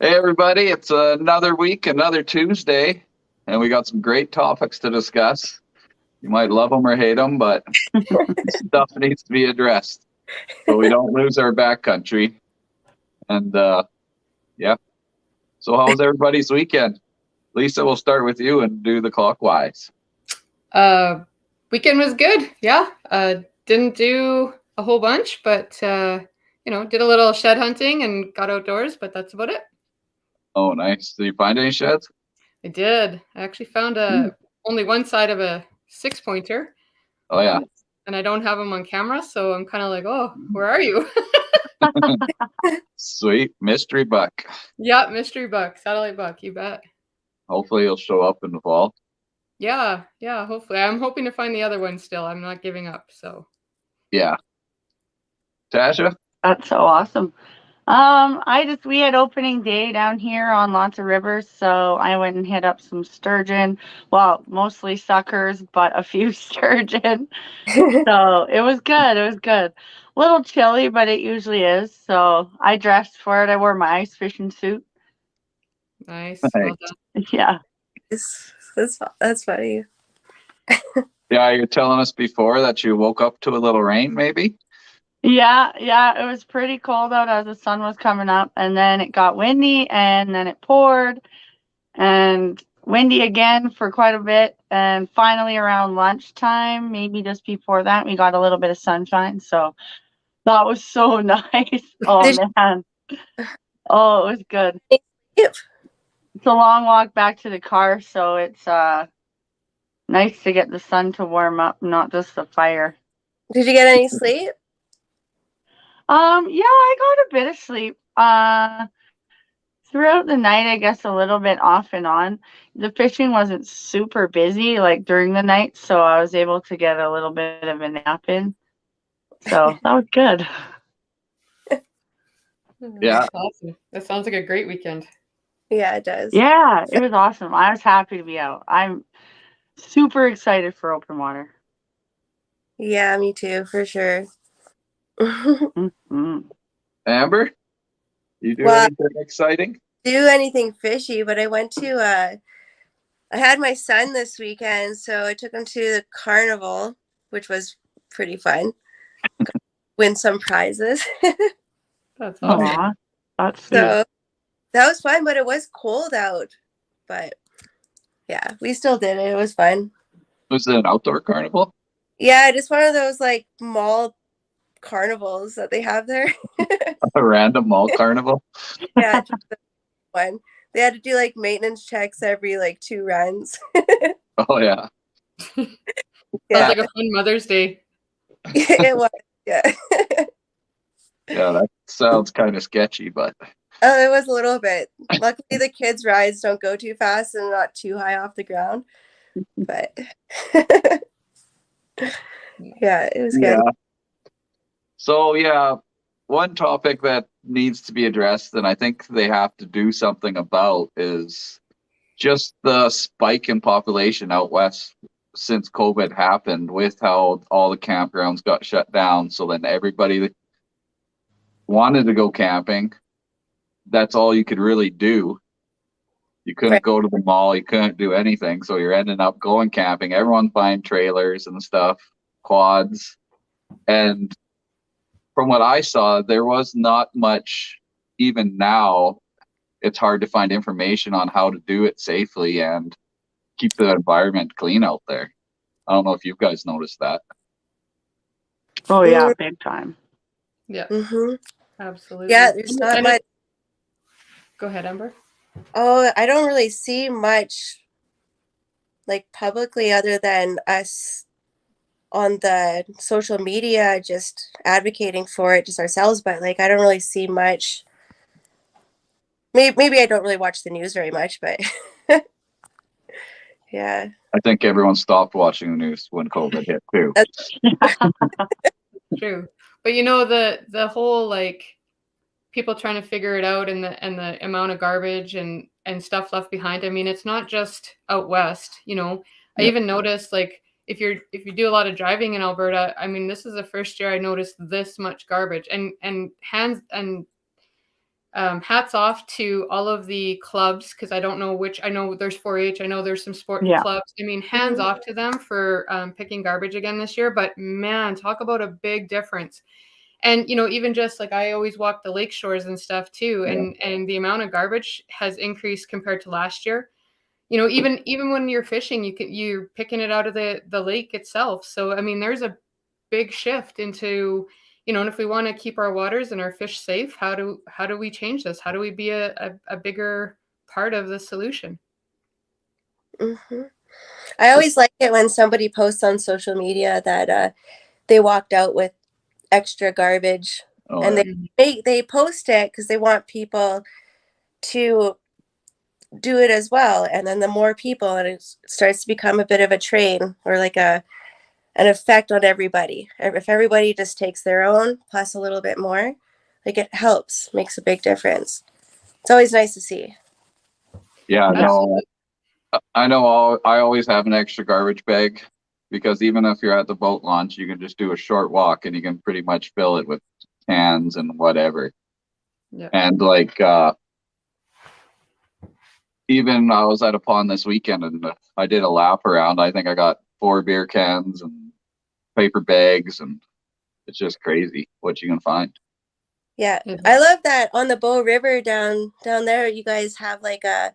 Hey, everybody, it's another week, another Tuesday, and we got some great topics to discuss. You might love them or hate them, but stuff needs to be addressed so we don't lose our backcountry. And yeah, so how was everybody's weekend? Lisa, we'll start with you and do the clockwise. Weekend was good. Yeah. Didn't do a whole bunch, but did a little shed hunting and got outdoors, but that's about it. Oh, nice. Did you find any sheds? I did. I actually found only one side of a 6-pointer. Oh, yeah. And I don't have them on camera, so I'm kind of like, oh, where are you? Sweet. Mystery buck. Yeah, mystery buck, satellite buck, you bet. Hopefully he'll show up in the fall. Yeah, hopefully. I'm hoping to find the other one still. I'm not giving up, so. Yeah. Tasha? That's so awesome. We had opening day down here on lots of rivers, so I went and hit up some sturgeon. Well, mostly suckers, but a few sturgeon. So it was good. It was good. A little chilly, but it usually is. So I dressed for it. I wore my ice fishing suit. Nice. Well done. Yeah. That's funny. Yeah, you're telling us before that you woke up to a little rain, maybe? Yeah, it was pretty cold out as the sun was coming up, and then it got windy, and then it poured, and windy again for quite a bit, and finally around lunchtime, maybe just before that, we got a little bit of sunshine, so that was so nice. Oh, man. Oh, it was good. Yep. It's a long walk back to the car, so it's nice to get the sun to warm up, not just the fire. Did you get any sleep? Yeah, I got a bit of sleep. Throughout the night, I guess a little bit off and on. The fishing wasn't super busy like during the night, so I was able to get a little bit of a nap in. So that was good. Yeah. Awesome. That sounds like a great weekend. Yeah, it does. Yeah, it was awesome. I was happy to be out. I'm super excited for open water. Yeah, me too, for sure. Mm-hmm. Amber, you do anything exciting? Do anything fishy, but I went to I had my son this weekend, so I took him to the carnival, which was pretty fun. Win some prizes. That's awesome. Aww, that's sweet. So that was fun, but it was cold out. But yeah, we still did it. It was fun. Was it an outdoor carnival? Yeah, just one of those like mall carnivals that they have there. A random mall carnival? Yeah, just one. They had to do like maintenance checks every like 2 runs. Oh, yeah. Sounds like a fun Mother's Day. It was, yeah. Yeah, that sounds kind of sketchy, but. Oh, it was a little bit. Luckily, the kids' rides don't go too fast and not too high off the ground. But yeah, it was good. Yeah. So, yeah, one topic that needs to be addressed, and I think they have to do something about, is just the spike in population out west since COVID happened, with how all the campgrounds got shut down. So then everybody wanted to go camping. That's all you could really do. You couldn't go to the mall. You couldn't do anything. So you're ending up going camping. Everyone's buying trailers and stuff, quads. And from what I saw, there was not much. Even now, it's hard to find information on how to do it safely and keep the environment clean out there. I don't know if you guys noticed that. Oh, yeah, big time. Yeah. Mm-hmm. Absolutely. Yeah, there's not much. Go ahead, Amber. Oh, I don't really see much like publicly other than us on the social media just advocating for it just ourselves, but like I don't really see much. Maybe I don't really watch the news very much, but yeah. I think everyone stopped watching the news when COVID hit too. True. But you know, the whole like people trying to figure it out and the amount of garbage and stuff left behind. I mean, it's not just out west, you know. I even noticed like if you do a lot of driving in Alberta, I mean, this is the first year I noticed this much garbage and hands and hats off to all of the clubs, because I don't know which. I know there's 4-H. I know there's some sport Yeah. clubs. I mean, hands off to them for picking garbage again this year. But man, talk about a big difference. And even just like I always walk the lake shores and stuff too, and the amount of garbage has increased compared to last year. Even when you're fishing, you're picking it out of the lake itself. So I mean, there's a big shift into, and if we want to keep our waters and our fish safe, how do we change this? How do we be a bigger part of the solution? Hmm. I always like it when somebody posts on social media that they walked out with extra garbage, Oh, and yeah. they post it because they want people to do it as well. And then the more people, and it starts to become a bit of a train, or like an effect on everybody. If everybody just takes their own plus a little bit more, like, it helps, makes a big difference. It's always nice to see. Yeah, no, Absolutely. I know I always have an extra garbage bag, because even if you're at the boat launch, you can just do a short walk and you can pretty much fill it with cans and whatever. Yeah. And like, even I was at a pond this weekend and I did a lap around. I think I got 4 beer cans and paper bags, and it's just crazy what you can find. Yeah, Yeah. I love that on the Bow River down there. You guys have like a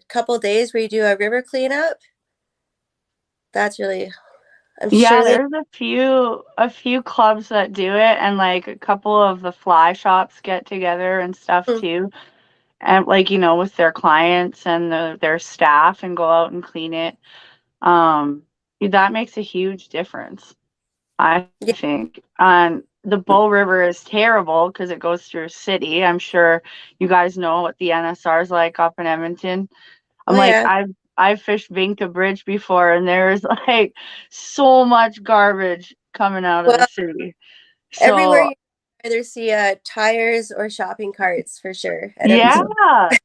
couple days where you do a river cleanup. That's really, I'm Yeah, sure that. there's a few clubs that do it, and like a couple of the fly shops get together and stuff too. And like, with their clients and their staff, and go out and clean it. That makes a huge difference, I Yeah. think. And the Bow River is terrible because it goes through a city. I'm sure you guys know what the NSR is like up in Edmonton. I'm Oh like, yeah. I've fished Vinca Bridge before, and there's like so much garbage coming out of the Well, city. everywhere So you either see tires or shopping carts for sure at yeah, Edmonton.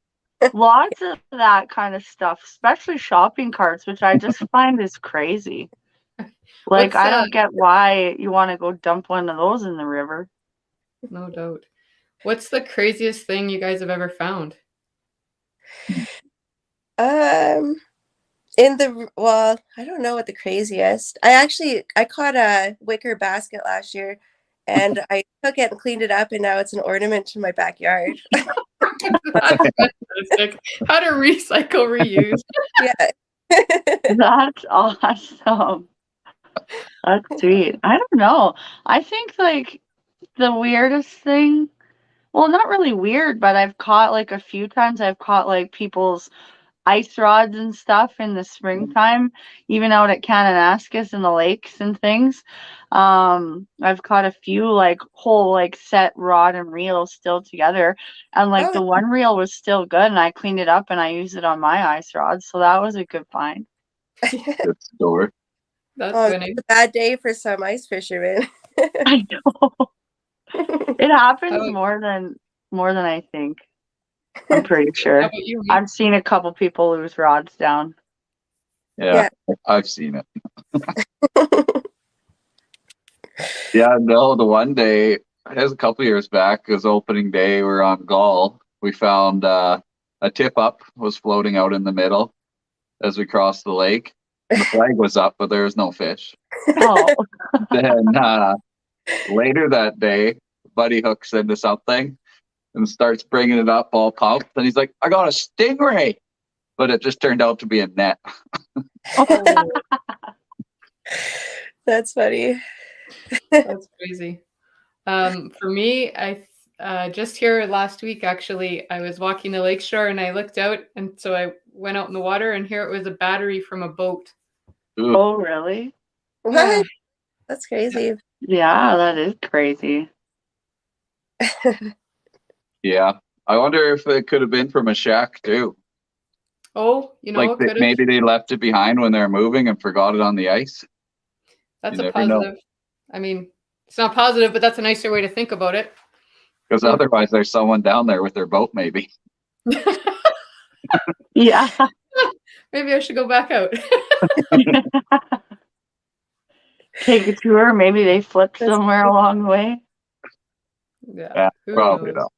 lots of that kind of stuff, especially shopping carts, which I just find is crazy. Like, What's I don't get why you want to go dump one of those in the river. no doubt. What's the craziest thing you guys have ever found? Um, I don't know what the craziest. I caught a wicker basket last year, and I took it and cleaned it up, and now it's an ornament to my backyard. That's fantastic. How to recycle, reuse. Yeah. That's awesome. That's sweet. I don't know. I think like the weirdest thing, well, not really weird, but I've caught like a few times, I've caught like people's ice rods and stuff in the springtime, even out at Kananaskis in the lakes and things. I've caught a few like whole like set rod and reel still together, and like Oh, the one reel was still good, and I cleaned it up and I used it on my ice rod, so that was a good find. Good story. That's oh, winning. it's a bad day for some ice fishermen. I know. It happens How more than I think. I'm pretty sure. about you? I've seen a couple people lose rods down. Yeah, I've seen it. Yeah, no, the one day, it was a couple years back, it was opening day, we were on Gull. We found a tip up was floating out in the middle as we crossed the lake. The flag was up, but there was no fish. Oh, Then later that day, Buddy hooks into something and starts bringing it up all pumped. And he's like, I got a stingray. But it just turned out to be a net. Oh, That's funny. that's crazy. For me, I just here last week, actually, I was walking the lakeshore and I looked out, and so I went out in the water, and here it was a battery from a boat. Ooh, oh, really? What? That's crazy. Yeah, that is crazy. yeah. I wonder if it could have been from a shack too. Oh, Like it could have. maybe they left it behind when they were moving and forgot it on the ice. That's You a never know. positive. I mean, it's not positive, but that's a nicer way to think about it. Because otherwise there's someone down there with their boat maybe. Yeah. Maybe I should go back out. Take a tour. Maybe they flipped somewhere along the way. Yeah. Yeah, Who probably knows? not.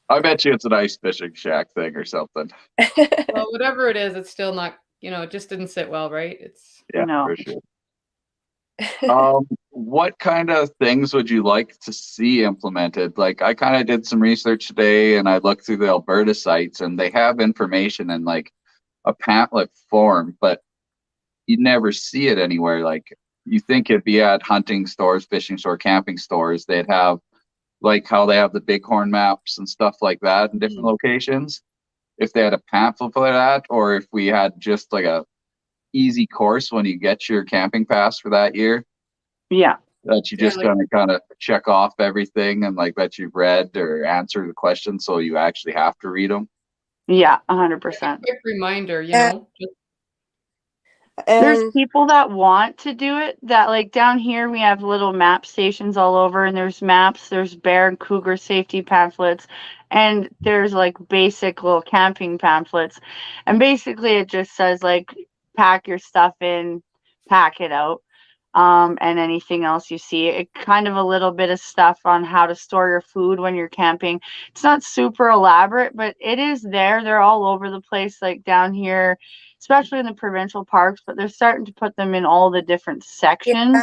I bet you it's an ice fishing shack thing or something. Well, whatever it is, it's still not, it just didn't sit well, right? It's Yeah, No. for sure. What kind of things would you like to see implemented? Like, I kind of did some research today and I looked through the Alberta sites and they have information in like a pamphlet form, but you never see it anywhere. Like, you think it'd be at hunting stores, fishing store, camping stores. They'd have like how they have the bighorn maps and stuff like that in different locations. If they had a pamphlet for that, or if we had just like a easy course when you get your camping pass for that year, Yeah. that you Yeah, just like- gonna kind of check off everything and like that you've read or answer the question, so you actually have to read them. Yeah, 100%. quick reminder, Yeah. just There's And people that want to do it, that like down here we have little map stations all over, and there's maps, there's bear and cougar safety pamphlets, and there's like basic little camping pamphlets. And basically it just says like pack your stuff in, pack it out. And anything else you see. It kind of a little bit of stuff on how to store your food when you're camping. It's not super elaborate, but it is there. They're all over the place, like down here, especially in the provincial parks, but they're starting to put them in all the different sections,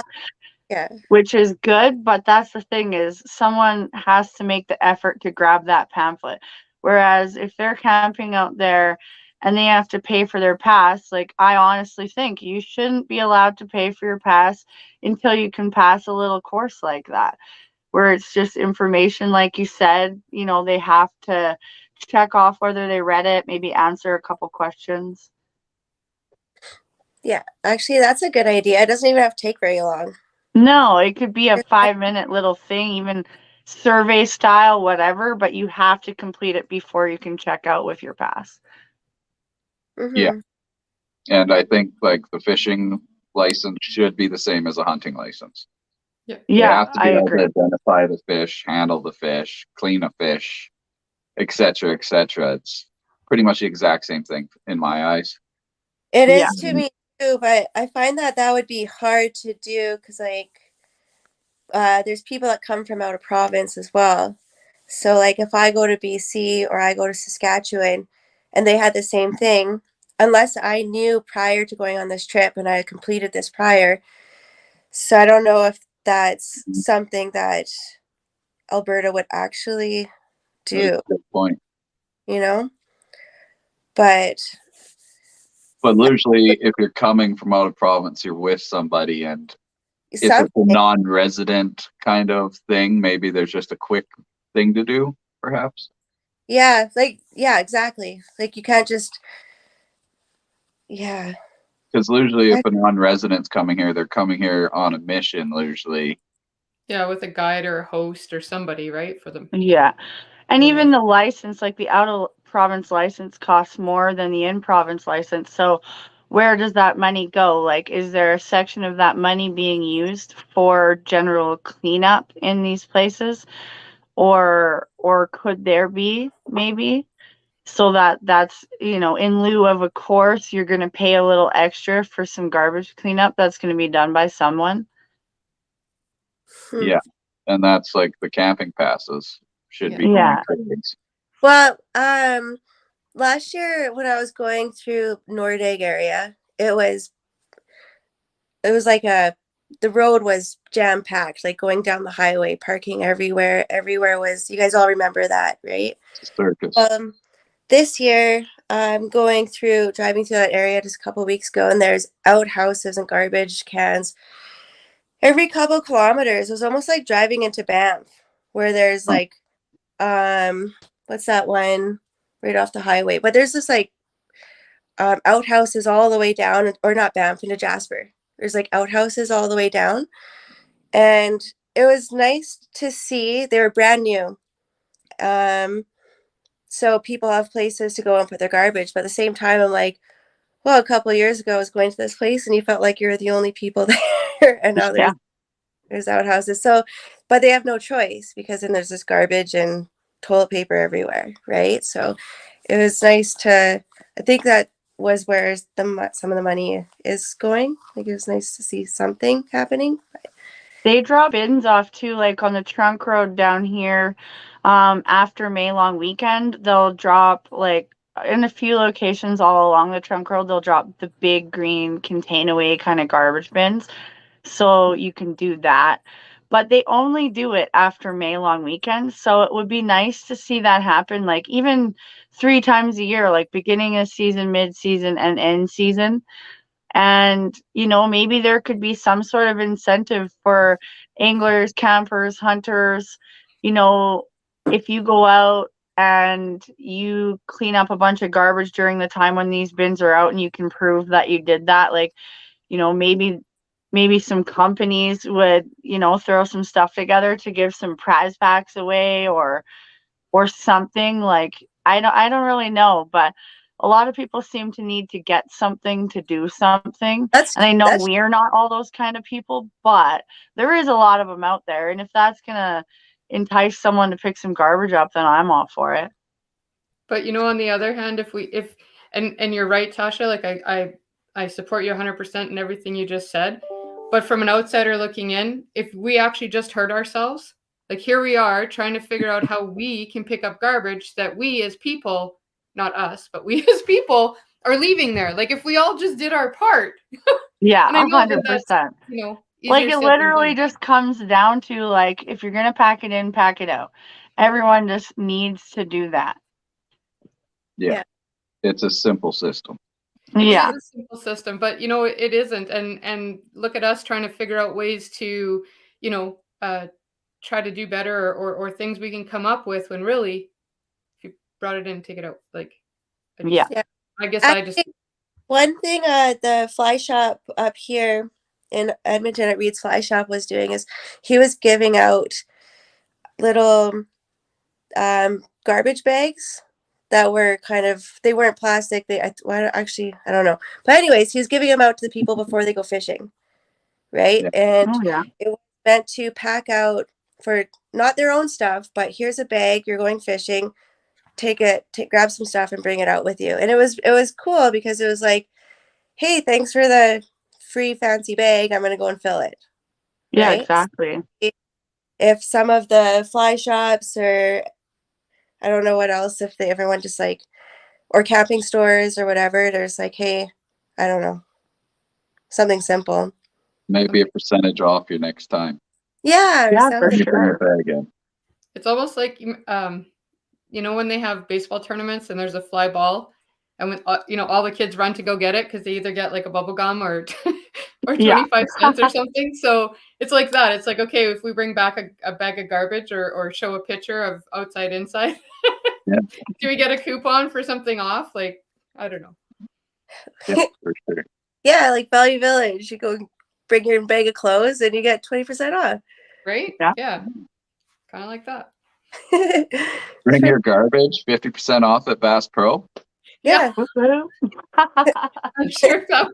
yeah, which is good. But that's the thing, is someone has to make the effort to grab that pamphlet. Whereas if they're camping out there and they have to pay for their pass, like I honestly think you shouldn't be allowed to pay for your pass until you can pass a little course like that, where it's just information, like you said, they have to check off whether they read it, maybe answer a couple questions. yeah. Actually, that's a good idea. It doesn't even have to take very long. No, it could be a 5-minute little thing, even survey style, whatever, but you have to complete it before you can check out with your pass. Yeah. Mhm. And I think like the fishing license should be the same as a hunting license. They Yeah, have to I be able agree. to identify the fish, handle the fish, clean a fish, etc., etc. It's pretty much the exact same thing in my eyes. It Yeah. is to me too, but I find that that would be hard to do because there's people that come from out of province as well. So like if I go to BC or I go to Saskatchewan and they had the same thing, unless I knew prior to going on this trip and I had completed this prior. So I don't know if that's something that Alberta would actually That is do, a good point. you know? But But usually, if you're coming from out of province, you're with somebody, and if it's a something, non-resident kind of thing, maybe there's just a quick thing to do, perhaps. yeah, exactly. Like you can't just, yeah. Because usually, if a non-resident's coming here, they're coming here on a mission. Usually, yeah, with a guide or a host or somebody, right, for them. Yeah. And Mhm. even the license, like the out of province license costs more than the in province license. So where does that money go? Like, is there a section of that money being used for general cleanup in these places? Or could there be, maybe? So that's, in lieu of a course, you're going to pay a little extra for some garbage cleanup that's going to be done by someone. Hmm. yeah, and that's like the camping passes should be Yeah. going towards. Well, last year when I was going through Nordegg area, it was like the road was jam packed, like going down the highway, parking everywhere. Everywhere was, you guys all remember that, right? It's a circus. This year I'm driving through that area just a couple of weeks ago, and there's outhouses and garbage cans every couple kilometers. It was almost like driving into Banff, where there's like, what's that one right off the highway? But there's this like outhouses all the way down, or not Banff, into Jasper. There's like outhouses all the way down, and it was nice to see. They were brand new, so people have places to go and put their garbage. But at the same time, I'm like, well, a couple of years ago, I was going to this place, and you felt like you're the only people there, and now Yeah. there's outhouses. So, but they have no choice because then there's this garbage and toilet paper everywhere, right? So, it was nice to. I think that was where some of the money is going. Like it was nice to see something happening. They drop bins off too, like on the trunk road down here. after May long weekend, they'll drop like in a few locations all along the trunk road, they'll drop the big green contain away kind of garbage bins. So you can do that. But they only do it after May long weekend. So it would be nice to see that happen like even 3 times a year, like beginning of season, mid season, and end season. And, you know, maybe there could be some sort of incentive for anglers, campers, hunters. You know, if you go out and you clean up a bunch of garbage during the time when these bins are out and you can prove that you did that, like, you know, maybe some companies would, you know, throw some stuff together to give some prize packs away or something. Like I don't really know, but a lot of people seem to need to get something to do something. And I know That's we're not all those kind of people, but there is a lot of them out there. And if that's gonna entice someone to pick some garbage up, then I'm all for it. But you know, on the other hand, and you're right, Tasha, like I support you 100% in everything you just said. But from an outsider looking in, if we actually just hurt ourselves, like here we are trying to figure out how we can pick up garbage that we as people, not us, but we as people are leaving there. Like if we all just did our part. Yeah, And I know that that's, 100%. you know, Like easier it said than literally done. just comes down to like if you're gonna pack it in, pack it out. Everyone just needs to do that. Yeah. Yeah. It's a simple system. Yeah. It is a simple system, but you know it isn't. And look at us trying to figure out ways to, you know, try to do better Mm-hmm. or things we can come up with when really, if you brought it in, take it out. Like, Yeah. yeah. I guess I just Actually, one thing the fly shop up here in Edmonton at Reed's Fly Shop was doing is he was giving out little garbage bags that were kind of, they weren't plastic. Actually, I don't know. But anyways, he was giving them out to the people before they go fishing, right? Yeah. And Oh yeah. it was meant to pack out for not their own stuff, but here's a bag, you're going fishing, grab some stuff and bring it out with you. And it was cool because it was like, hey, thanks for the free fancy bag. I'm gonna go and fill it. Yeah, Right? exactly. If some of the fly shops or I don't know what else, if everyone just like, or camping stores or whatever, there's like, hey, I don't know, something simple. Maybe a percentage off your next time. Yeah, or Yeah, for When something. you bring sure. it back in. it's almost like you know when they have baseball tournaments and there's a fly ball and when you know all the kids run to go get it because they either get like a bubble gum or or Yeah. 25 cents or something. So it's like that. It's like, okay, if we bring back a bag of garbage or show a picture of outside inside, Yeah. do we get a coupon for something off? Like, I don't know. Yeah, for sure. Yeah, like Value Village. You go bring your bag of clothes and you get 20% off. Right? Yeah. Yeah. Kind of like that. Bring your garbage, 50% off at Bass Pro. Yeah. Woohoo. I'm sure that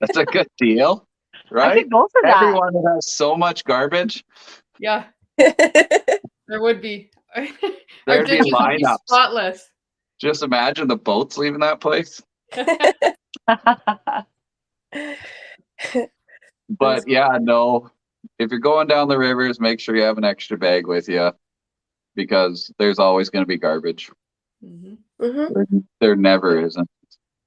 That's a good deal, I right? could go for that. Everyone that has so much garbage, yeah, there would be. Our there'd be dishes would be lineups. spotless. Just imagine the boats leaving that place. But yeah, no. If you're going down the rivers, make sure you have an extra bag with you because there's always going to be garbage. Mhm. Mm-hmm. There never isn't.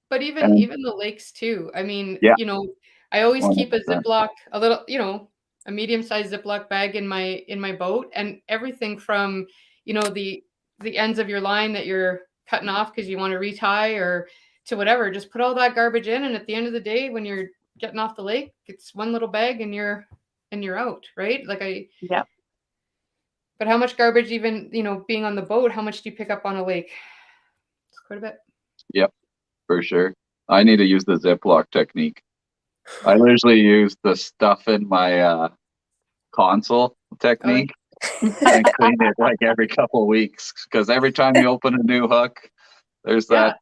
But even And even the lakes too. I mean, yeah, you know, I always keep a 100%. Ziploc, a little, you know, a medium-sized Ziploc bag in my boat, and everything from, you know, the ends of your line that you're cutting off because you want to retie or to whatever. Just put all that garbage in, and at the end of the day, when you're getting off the lake, it's one little bag and you're out, right? Like Yeah. but how much garbage even, you know, being on the boat, how much do you pick up on a lake? It's quite a bit. Yep, for sure. I need to use the Ziploc technique. I usually use the stuff in my console technique and clean it like every couple of weeks because every time you open a new hook, there's that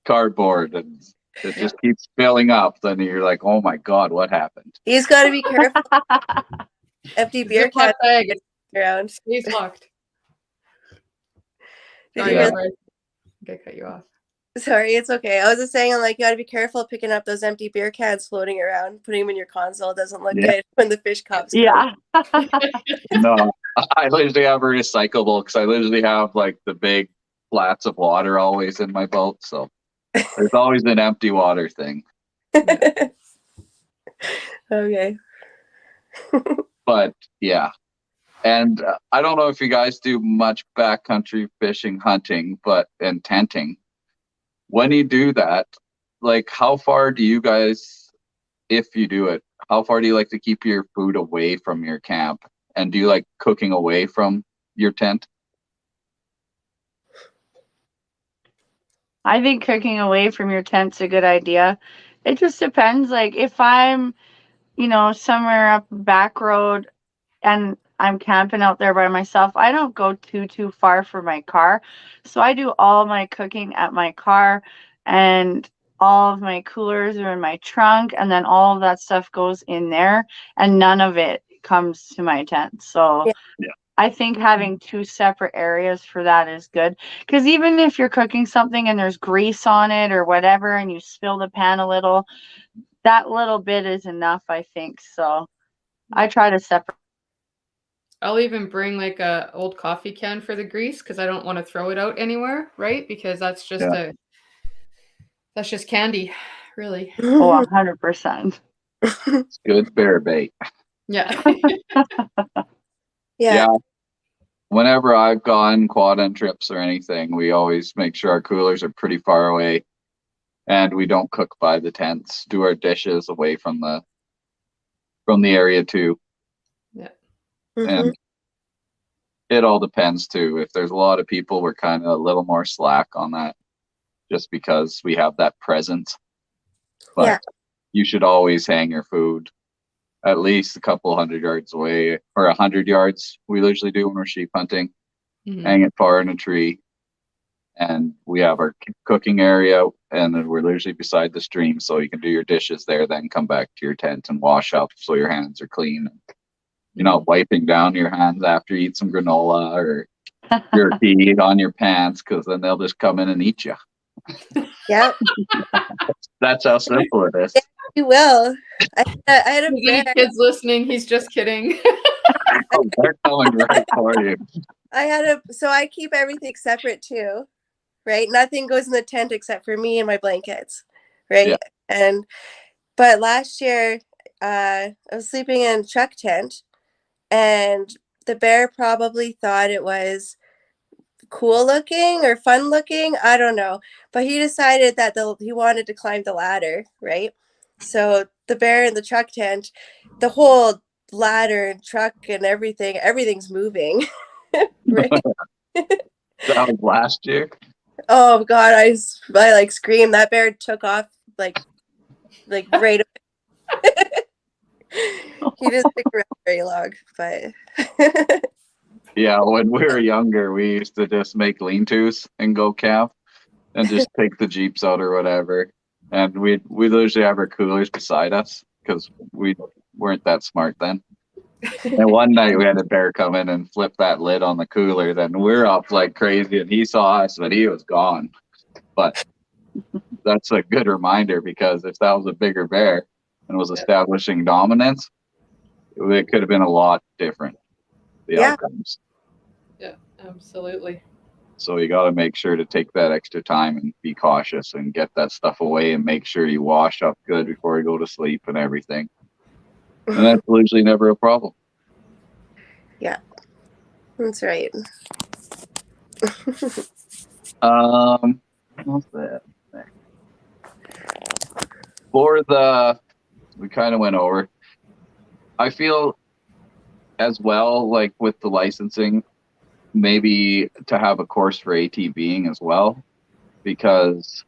cardboard and it just keeps filling up. Then you're like, oh my God, what happened? He's got to be careful. Empty beer Ziploc can bag, it around. stays locked. Did Sorry, you hear Amber, I think I cut you off. Sorry, it's okay. I was just saying, like, you got to be careful picking up those empty beer cans floating around. Putting them in your console doesn't look Yeah. good when the fish cops come. Yeah. No, I literally have a recyclable because I literally have like the big flats of water always in my boat. So there's always an empty water thing. Okay. But yeah. And I don't know if you guys do much backcountry fishing, hunting, and tenting. When you do that, like how far do you guys, if you do it, how far do you like to keep your food away from your camp? And do you like cooking away from your tent? I think cooking away from your tent's a good idea. It just depends. Like if I'm, somewhere up back road and I'm camping out there by myself, I don't go too far from my car. So I do all my cooking at my car, and all of my coolers are in my trunk, and then all of that stuff goes in there, and none of it comes to my tent. So Yeah. I think having two separate areas for that is good, because even if you're cooking something and there's grease on it or whatever and you spill the pan a little, that little bit is enough, I think. So I try to separate. I'll even bring like a old coffee can for the grease because I don't want to throw it out anywhere, right? Because that's just candy, really. Oh, 100%. It's good bear bait. Yeah. Yeah. Whenever I've gone quad end trips or anything, we always make sure our coolers are pretty far away and we don't cook by the tents, do our dishes away from the area too. Yeah. And it all depends too. If there's a lot of people, we're kind of a little more slack on that just because we have that presence. But you should always hang your food at least a couple 100 yards away, or 100 yards. We usually do when we're sheep hunting. Hang it far in a tree. And we have our cooking area, and then we're literally beside the stream, so you can do your dishes there, then come back to your tent and wash up so your hands are clean. You're not wiping down your hands after you eat some granola or jerky on your pants, because then they'll just come in and eat you. Yep. That's how simple it is. You will. I had a bear. Any kids listening, he's just kidding. Oh, they're coming right for you. So I keep everything separate too, right? Nothing goes in the tent except for me and my blankets, right? Yeah. But last year, I was sleeping in a truck tent, and the bear probably thought it was cool looking or fun looking. I don't know. But he decided that he wanted to climb the ladder, right? So the bear in the truck tent, the whole ladder and truck and everything's moving. Right? That was last year. Oh God, I like screamed. That bear took off like right away. He didn't stick around very long, but yeah, when we were younger, we used to just make lean-tos and go camp and just take the Jeeps out or whatever. And we usually have our coolers beside us because we weren't that smart then. And one night we had a bear come in and flip that lid on the cooler. Then we're up like crazy, and he saw us, but he was gone. But that's a good reminder, because if that was a bigger bear and was establishing dominance, it could have been a lot different. The outcomes. Yeah, absolutely. So you got to make sure to take that extra time and be cautious and get that stuff away and make sure you wash up good before you go to sleep and everything. And that's usually never a problem. Yeah, that's right. What's that? We kind of went over. I feel as well, like with the licensing, maybe to have a course for ATVing as well, because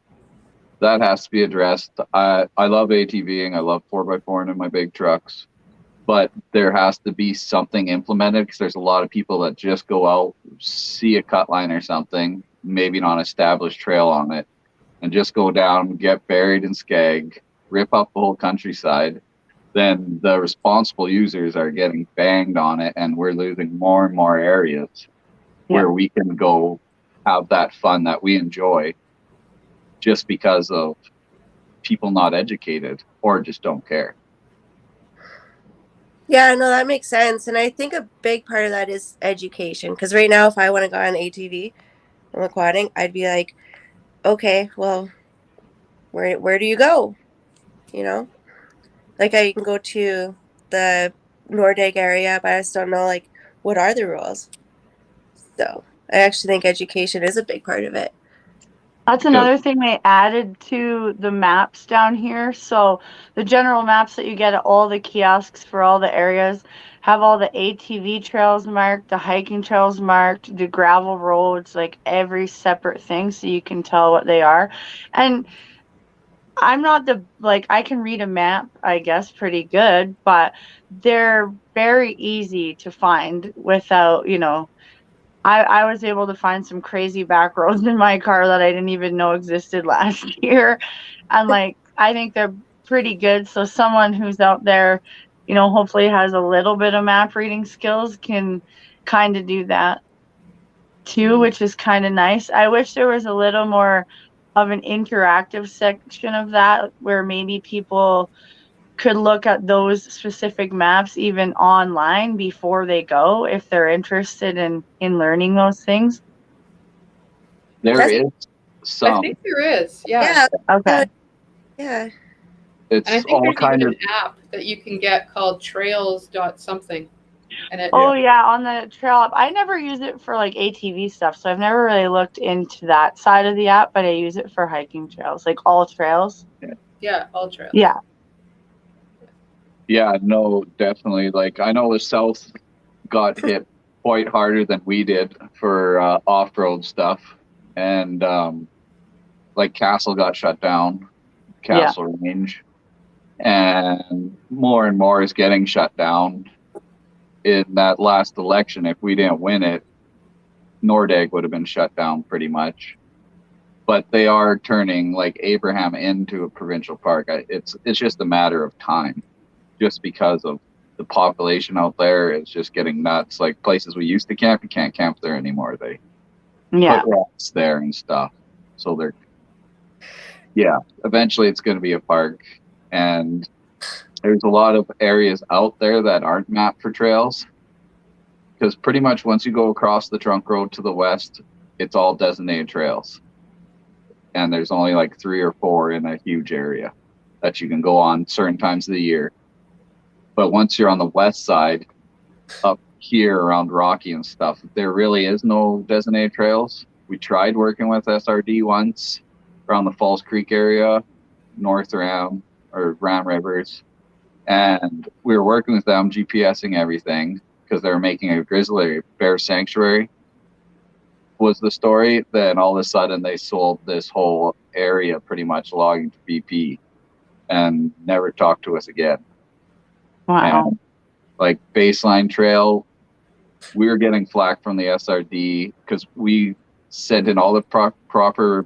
that has to be addressed. I love ATVing. I love 4x4 in my big trucks, but there has to be something implemented, because there's a lot of people that just go out, see a cut line or something, maybe not an established trail on it, and just go down, get buried in skeg, rip up the whole countryside. Then the responsible users are getting banged on it, and we're losing more and more areas where we can go have that fun that we enjoy, just because of people not educated or just don't care. Yeah, no, that makes sense. And I think a big part of that is education. Because right now, if I want to go on ATV and aquating, I'd be like, okay, well, where do you go? You know, like I can go to the Nordeg area, but I just don't know like what are the rules. So I actually think education is a big part of it. That's another thing they added to the maps down here. So the general maps that you get at all the kiosks for all the areas have all the ATV trails marked, the hiking trails marked, the gravel roads, like every separate thing so you can tell what they are. And I'm not the like I can read a map, I guess, pretty good, but they're very easy to find without, I was able to find some crazy back roads in my car that I didn't even know existed last year. And like I think they're pretty good. So someone who's out there, hopefully has a little bit of map reading skills can kind of do that too, which is kind of nice. I wish there was a little more of an interactive section of that where maybe people could look at those specific maps even online before they go if they're interested in learning those things. There That's is I some. think there is. Yeah. yeah, Okay. yeah. And I It's think all there's even kind an of app that you can get called Trails dot something. And it Oh yeah, on the trail app. I never use it for like ATV stuff, so I've never really looked into that side of the app, but I use it for hiking trails, like all trails. yeah, all trails. Yeah. yeah, no, definitely. Like I know the South got hit quite harder than we did for off-road stuff, and like Castle got shut down, Yeah. Castle Range, and more is getting shut down. In that last election, if we didn't win it, Nordeg would have been shut down pretty much. But they are turning like Abraham into a provincial park. It's just a matter of time, just because of the population out there is just getting nuts. Like places we used to camp, you can't camp there anymore. They Yeah. put rocks there and stuff. So they're eventually it's going to be a park, and there's a lot of areas out there that aren't mapped for trails. Because pretty much once you go across the trunk road to the west, it's all designated trails. And there's only like 3 or 4 in a huge area that you can go on certain times of the year. But once you're on the west side, up here around Rocky and stuff, there really is no designated trails. We tried working with SRD once around the Falls Creek area, North Ram or Ram Rivers. And we were working with them, GPSing everything, because they were making a grizzly bear sanctuary was the story. Then all of a sudden they sold this whole area pretty much logging to BP and never talked to us again. Wow. And like Baseline Trail, we were getting flack from the SRD because we sent in all the proper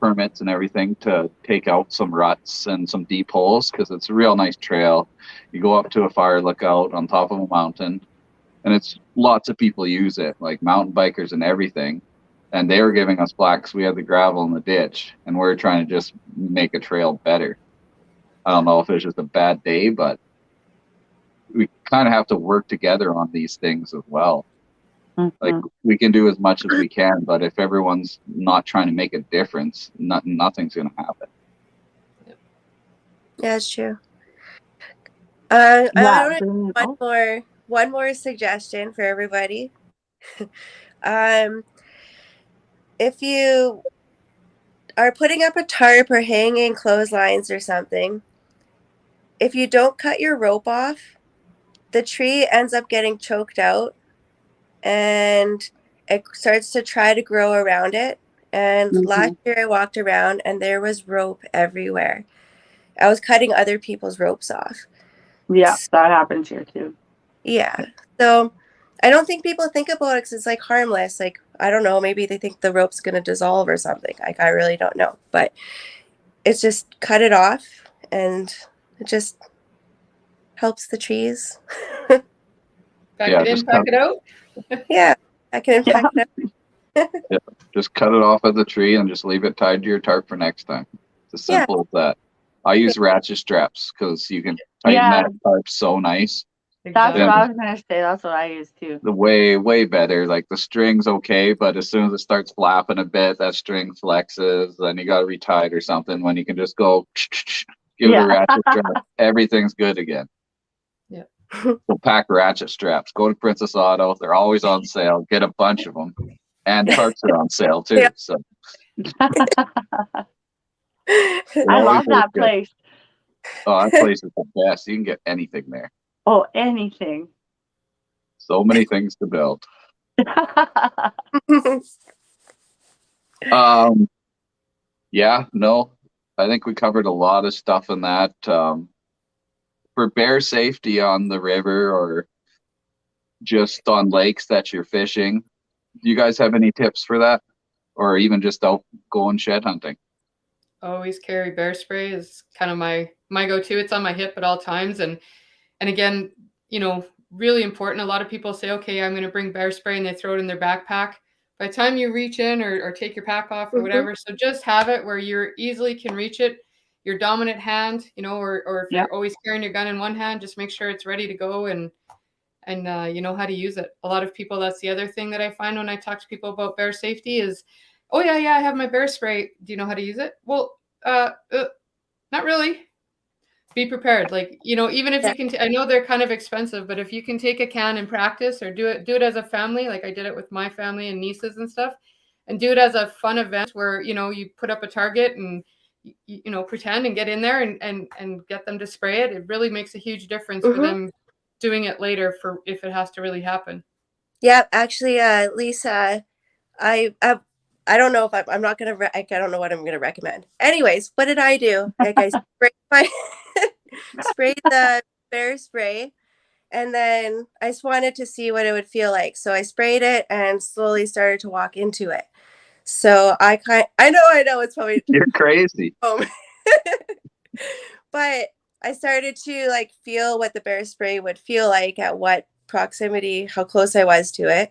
permits and everything to take out some ruts and some deep holes because it's a real nice trail. You go up to a fire lookout on top of a mountain, and it's lots of people use it, like mountain bikers and everything. And they were giving us flack because we had the gravel in the ditch, and we are trying to just make a trail better. I don't know if it was just a bad day, but we kind of have to work together on these things as well. Mm-hmm. Like we can do as much as we can, but if everyone's not trying to make a difference, nothing's going to happen. Yeah, that's true. I want one more suggestion for everybody. If you are putting up a tarp or hanging clotheslines or something, if you don't cut your rope off, the tree ends up getting choked out and it starts to try to grow around it. And last year I walked around and there was rope everywhere. I was cutting other people's ropes off. Yeah, that happens here too. Yeah. So I don't think people think about it because it's like harmless. Like, I don't know, maybe they think the rope's going to dissolve or something. Like, I really don't know. But it's just cut it off and it just helps the trees. Pack it in, pack it out. Yeah, I can pack it up. Just cut it off at the tree and just leave it tied to your tarp for next time. It's as simple as that. I use ratchet straps because you can tighten that tarp so nice. That's what Exactly. I was gonna say. That's what I use too. The way better. Like the string's okay, but as soon as it starts flapping a bit, that string flexes. Then you got to retie it or something. When you can just go give it a Yeah. ratchet strap, everything's good again. Yeah. We'll pack ratchet straps. Go to Princess Auto. They're always on sale. Get a bunch of them, and parts are on sale too. Yeah. So it I always love works that good. place. Oh, that place is the best. You can get anything there. Oh, anything. So many things to build. Yeah, no, I think we covered a lot of stuff in that. For bear safety on the river or just on lakes that you're fishing, do you guys have any tips for that? Or even just out going shed hunting? Always carry bear spray is kind of my go-to. It's on my hip at all times. And again, really important. A lot of people say, okay, I'm going to bring bear spray, and they throw it in their backpack. By the time you reach in or take your pack off or whatever, so just have it where you easily can reach it. Your dominant hand, or if you're always carrying your gun in one hand, just make sure it's ready to go and you know how to use it. A lot of people, that's the other thing that I find when I talk to people about bear safety is, oh yeah, I have my bear spray. Do you know how to use it? Well, not really. Be prepared. Like, even if you can, I know they're kind of expensive, but if you can take a can and practice or do it as a family, like I did it with my family and nieces and stuff, and do it as a fun event where, you put up a target and, pretend and get in there and get them to spray it. It really makes a huge difference for them doing it later for if it has to really happen. Yeah, actually, Lisa, I don't know if I'm not gonna. I don't know what I'm gonna recommend. Anyways, what did I do? Like I sprayed the bear spray, and then I just wanted to see what it would feel like. So I sprayed it and slowly started to walk into it. So I know it's probably You're crazy. but I started to like feel what the bear spray would feel like at what proximity, how close I was to it,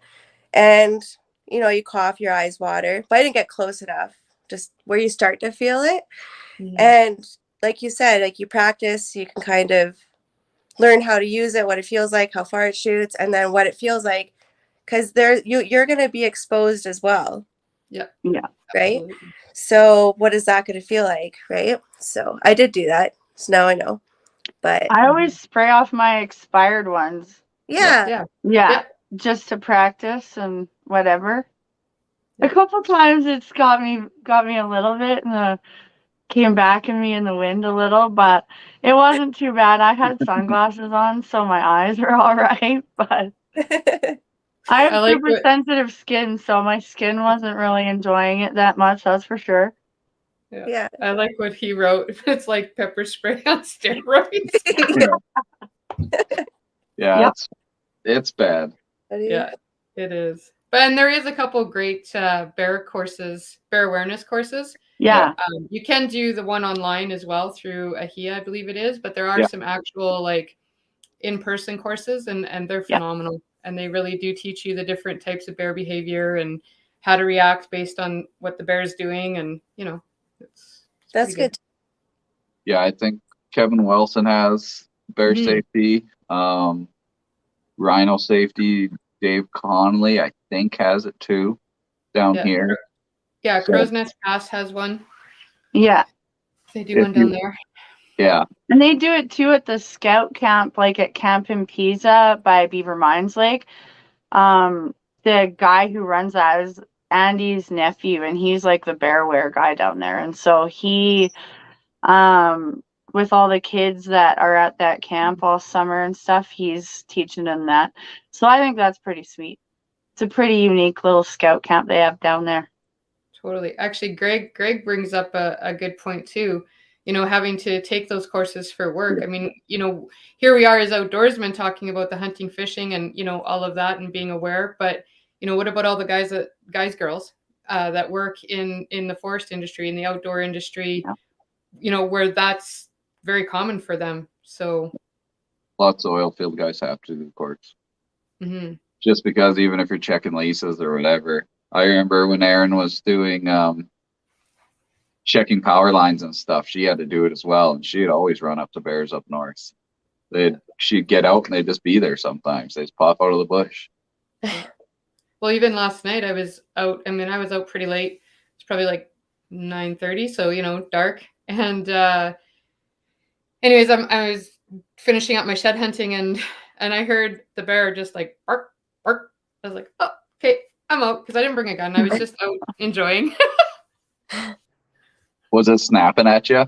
and you cough, your eyes water, but I didn't get close enough, just where you start to feel it. And like you said, like you practice, you can kind of learn how to use it, what it feels like, how far it shoots, and then what it feels like, because you're going to be exposed as well. Yeah. Right. Absolutely. So what is that going to feel like? Right. So I did do that, so now I know. But I always spray off my expired ones. yeah. Just to practice and whatever. A couple times it's got me a little bit, and came back at me in the wind a little, but it wasn't too bad. I had sunglasses on, so my eyes were all right. But I have super sensitive skin, so my skin wasn't really enjoying it that much. That's for sure. Yeah. I like what he wrote. It's like pepper spray on steroids. Yeah, it's bad. Yeah, it is. And there is a couple great bear awareness courses. Yeah. You can do the one online as well through AHIA, I believe it is, but there are some actual like in-person courses, and they're phenomenal. And they really do teach you the different types of bear behavior and how to react based on what the bear is doing. And, it's that's good. Yeah, I think Kevin Wilson has bear safety. Rhino safety, Dave Conley, I think, has it too down here. Yeah, Crow's Nest Pass has one. Yeah. They do one down there. Yeah. And they do it too at the scout camp, like at Camp in Pisa by Beaver Mines Lake. The guy who runs that is Andy's nephew, and he's like the bearware guy down there. And so he, with all the kids that are at that camp all summer and stuff, he's teaching them that. So I think that's pretty sweet. It's a pretty unique little scout camp they have down there. Totally. Actually, Greg brings up a good point too. Having to take those courses for work. I mean, here we are as outdoorsmen talking about the hunting, fishing, and all of that and being aware. But what about all the girls that work in the forest industry, in the outdoor industry? Where that's very common for them. So lots of oil field guys have to, of course. Mm-hmm. Just because even if you're checking leases or whatever. I remember when Erin was doing checking power lines and stuff, she had to do it as well, and she'd always run up to bears up north. They'd she'd get out and they'd just be there sometimes. They just pop out of the bush. Well, even last night I was out. I mean, I was out pretty late. It's probably like 9:30, so dark. And anyways, I was finishing up my shed hunting, and I heard the bear just like bark, bark. I was like, oh, okay, I'm out, because I didn't bring a gun. I was just out enjoying. Was it snapping at you?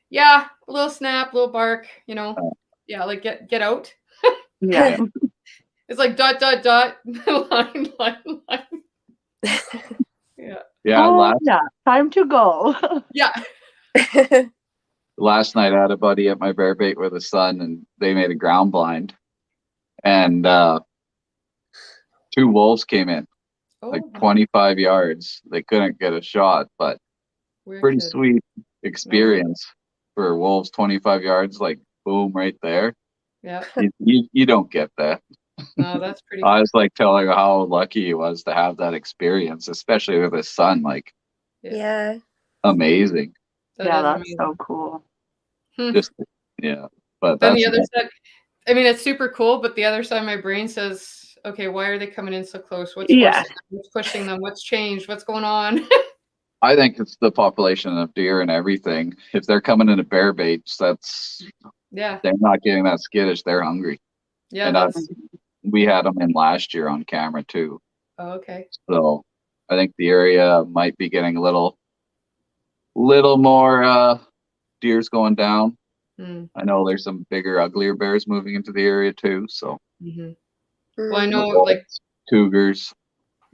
Yeah, a little snap, a little bark. Yeah, like get out. Yeah. It's like dot dot dot line line line. Yeah. Yeah. Yeah. Time to go. Yeah. Last night I had a buddy at my bear bait with his son, and they made a ground blind, and 2 wolves came in, like 25 yards. They couldn't get a shot, but pretty sweet experience for wolves. 25 yards, like boom, right there. Yeah. You don't get that. No, that's pretty. I was like telling her how lucky he was to have that experience, especially with his son. Like, Yeah. amazing. That's amazing. So cool. Just but then the other side, I mean, it's super cool, but the other side of my brain says, okay, why are they coming in so close? What's pushing them? What's changed? What's going on? I think it's the population of deer and everything. If they're coming into bear baits, they're not getting that skittish. They're hungry. Yeah. And we had them in last year on camera too. Oh, okay. So I think the area might be getting a little more deers going down. I know there's some bigger, uglier bears moving into the area too. So well, I know like cougars.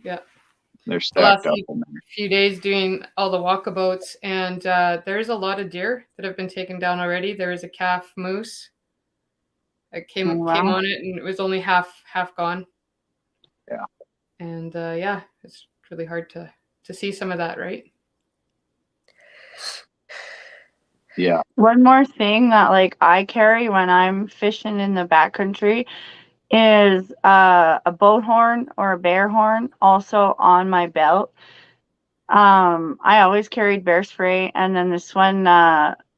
Yeah. They're stacked up in there. Few days doing all the walkabouts, and there's a lot of deer that have been taken down already. There is a calf moose. I came on it, and it was only half gone. Yeah. And it's really hard to see some of that, right? Yeah. One more thing that like I carry when I'm fishing in the backcountry is a boat horn or a bear horn also on my belt. I always carried bear spray, and then this one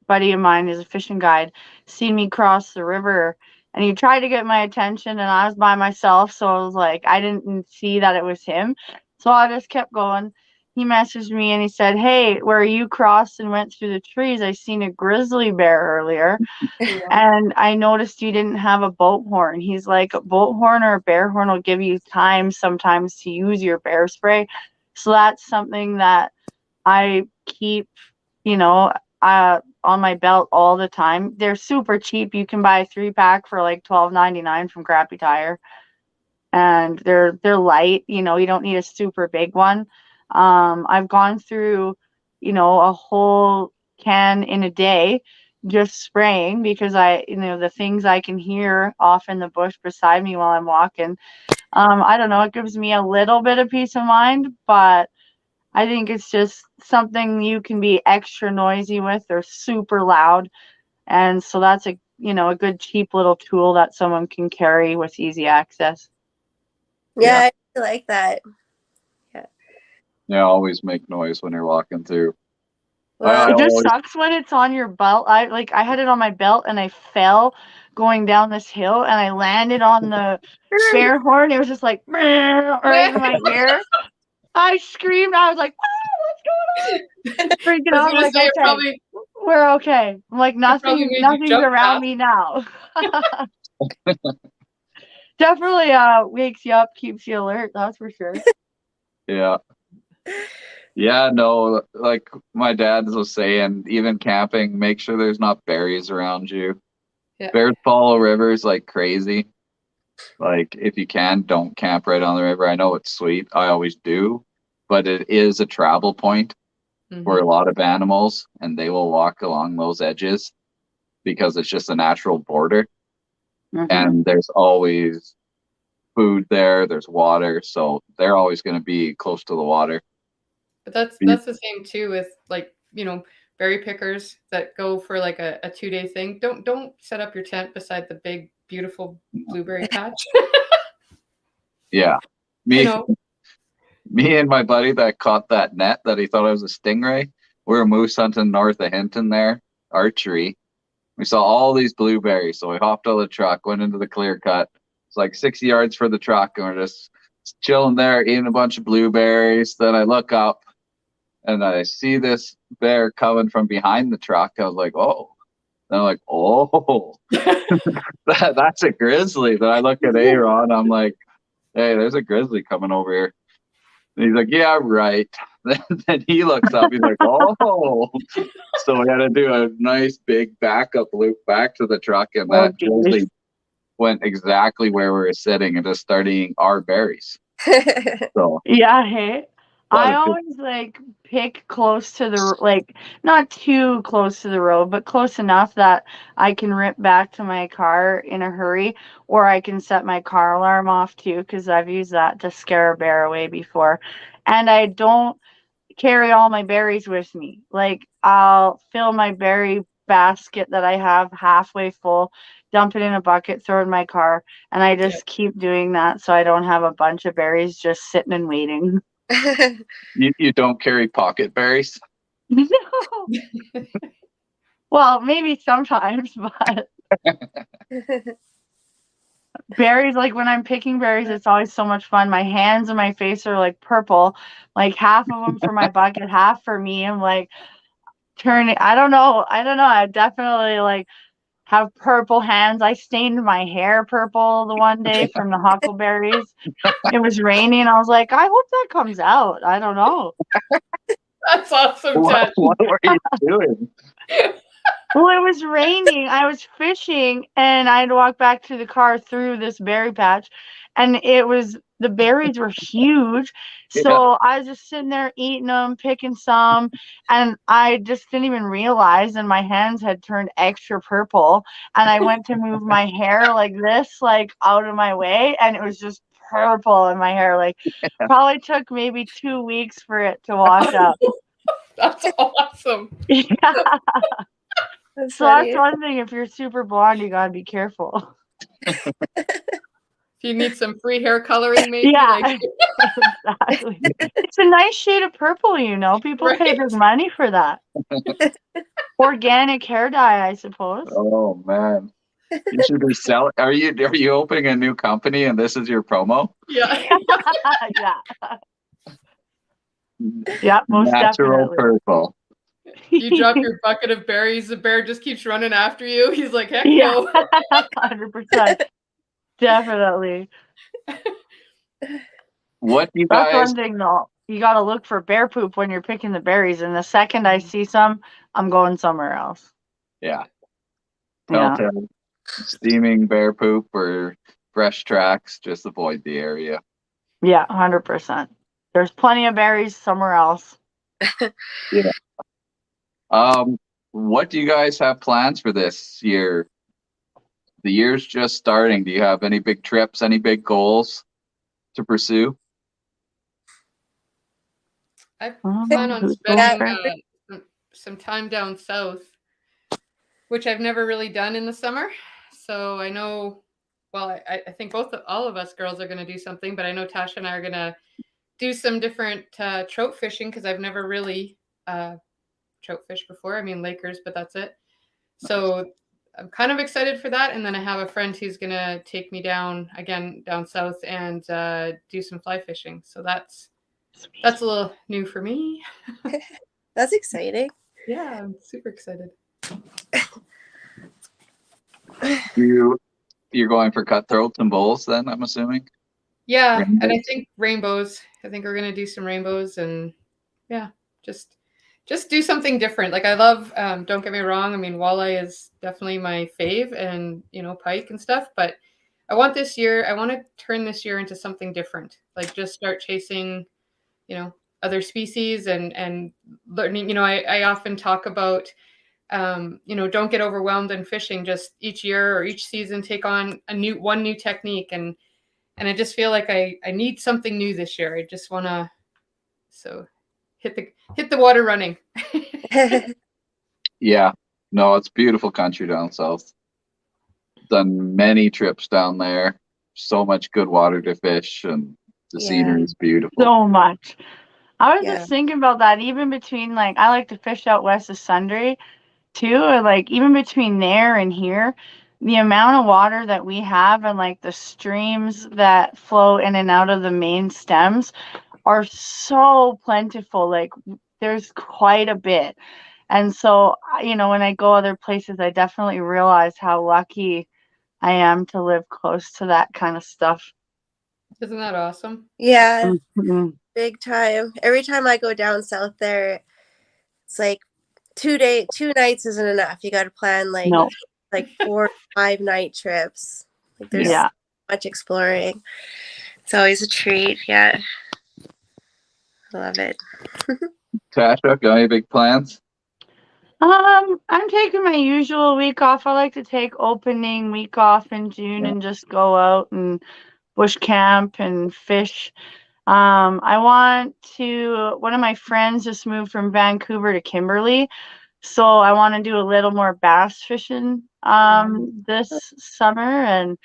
buddy of mine is a fishing guide, seen me cross the river, and he tried to get my attention, and I was by myself, so I was like, I didn't see that it was him, so I just kept going. He messaged me and he said, hey, where you crossed and went through the trees, I seen a grizzly bear earlier. And I noticed you didn't have a boat horn. He's like, a boat horn or a bear horn will give you time sometimes to use your bear spray. So that's something that I keep, on my belt all the time. They're super cheap. You can buy a 3-pack for like $12.99 from Crappy Tire. And they're light, you don't need a super big one. I've gone through, a whole can in a day just spraying because the things I can hear off in the bush beside me while I'm walking. I don't know, it gives me a little bit of peace of mind, but I think it's just something you can be extra noisy with or super loud. And so that's a good cheap little tool that someone can carry with easy access. Yeah. I like that. Yeah, always make noise when you're walking through. Well, it just sucks when it's on your belt. I had it on my belt and I fell going down this hill and I landed on the bear horn. It was just like right in my ear. I screamed. I was like, what's going on? Freaking out. Like, okay, we're okay. I'm like, nothing's around me now. Definitely wakes you up, keeps you alert. That's for sure. Yeah. Yeah, no, like my dad was saying, even camping, make sure there's not berries around you. Yeah. Bears follow rivers like crazy. Like, if you can, don't camp right on the river. I know it's sweet. I always do. But it is a travel point for a lot of animals, and they will walk along those edges because it's just a natural border. And there's always food there. There's water. So they're always going to be close to the water. But that's the same too with like, berry pickers that go for like a 2-day thing. Don't set up your tent beside the big, beautiful blueberry patch. Yeah. Me and my buddy that caught that net that he thought it was a stingray, we were moose hunting north of Hinton there, archery. We saw all these blueberries, so we hopped out of the truck, went into the clear cut. It's like 60 yards for the truck, and we're just chilling there, eating a bunch of blueberries. Then I look up, and I see this bear coming from behind the truck. I was like, oh. Then I'm like, oh, that's a grizzly. Then I look at Aaron, I'm like, hey, there's a grizzly coming over here. And he's like, yeah, right. Then he looks up, he's like, oh. So we had to do a nice big backup loop back to the truck, and that grizzly went exactly where we were sitting and just started eating our berries. So Yeah, hey. I good. always like pick close to the, like, not too close to the road, but close enough that I can rip back to my car in a hurry, or I can set my car alarm off too, because I've used that to scare a bear away before. And I don't carry all my berries with me. Like, I'll fill my berry basket that I have halfway full, dump it in a bucket, throw it in my car, and I just keep doing that so I don't have a bunch of berries just sitting and waiting. You don't carry pocket berries? No. Well, maybe sometimes, but berries, like when I'm picking berries, it's always so much fun. My hands and my face are like purple, like half of them for my bucket, half for me. I'm like turning, I don't know. I definitely like have purple hands. I stained my hair purple the one day from the huckleberries. It was raining. I was like, I hope that comes out. I don't know. That's awesome, Ted. What were you doing? Well, it was raining. I was fishing, and I had to walk back to the car through this berry patch, and the berries were huge. So I was just sitting there eating them, picking some, and I just didn't even realize, and my hands had turned extra purple, and I went to move my hair like this, like out of my way, and it was just purple in my hair. Like, probably took maybe 2 weeks for it to wash up. That's awesome. Yeah. That's So funny. that's one thing. If you're super blonde, you gotta be careful. If you need some free hair coloring, maybe. Yeah, Like, exactly. It's a nice shade of purple, you know. People pay big money for that. Organic hair dye, I suppose. Oh man. You should be selling. Are you opening a new company and this is your promo? yeah. Yeah, most Natural definitely. purple. You drop your bucket of berries, the bear just keeps running after you. He's like, heck Yeah, no. 100%. Definitely. What you That's guys? one thing, though. You gotta look for bear poop when you're picking the berries, and the second I see some, I'm going somewhere else. Yeah. Yeah. Telltale. Steaming bear poop or fresh tracks. Just avoid the area. Yeah, 100%. There's plenty of berries somewhere else. Yeah. What do you guys have plans for this year? The year's just starting. Do you have any big trips, any big goals to pursue? I plan on Who's spending going some time down south, which I've never really done in the summer. So I know, well, I think all of us girls are going to do something, but I know Tasha and I are going to do some different trout fishing because I've never really trout fished before. I mean, Lakers, but that's it. So I'm kind of excited for that. And then I have a friend who's going to take me down south and do some fly fishing. So that's a little new for me. That's exciting. Yeah, I'm super excited. You're going for cutthroats and bulls then, I'm assuming? Yeah, Rainbows. and I think rainbows. I think we're going to do some rainbows and yeah, just do something different. Like I love, don't get me wrong, I mean, walleye is definitely my fave and, pike and stuff, but I want to turn this year into something different. Like just start chasing, other species and learning, I often talk about, don't get overwhelmed in fishing. Just each year or each season, take on one new technique. And I just feel like I need something new this year. I just want to, hit the water running. Yeah. No, it's beautiful country down south. Done many trips down there. So much good water to fish and the scenery is beautiful. So much. I was just thinking about that, even between, like, I like to fish out west of Sundre, too. And like even between there and here, the amount of water that we have and like the streams that flow in and out of the main stems are so plentiful. Like there's quite a bit. And so, when I go other places, I definitely realize how lucky I am to live close to that kind of stuff. Isn't that awesome? Yeah, Mhm. big time. Every time I go down south there, it's like 2 nights isn't enough. You got to plan No. like 4 or 5 night trips. Like there's Yeah. much exploring. It's always a treat. Yeah, I love it. Tasha, got any big plans? I'm taking my usual week off. I like to take opening week off in June and just go out and bush camp and fish. I want to, one of my friends just moved from Vancouver to Kimberley, so I want to do a little more bass fishing this summer and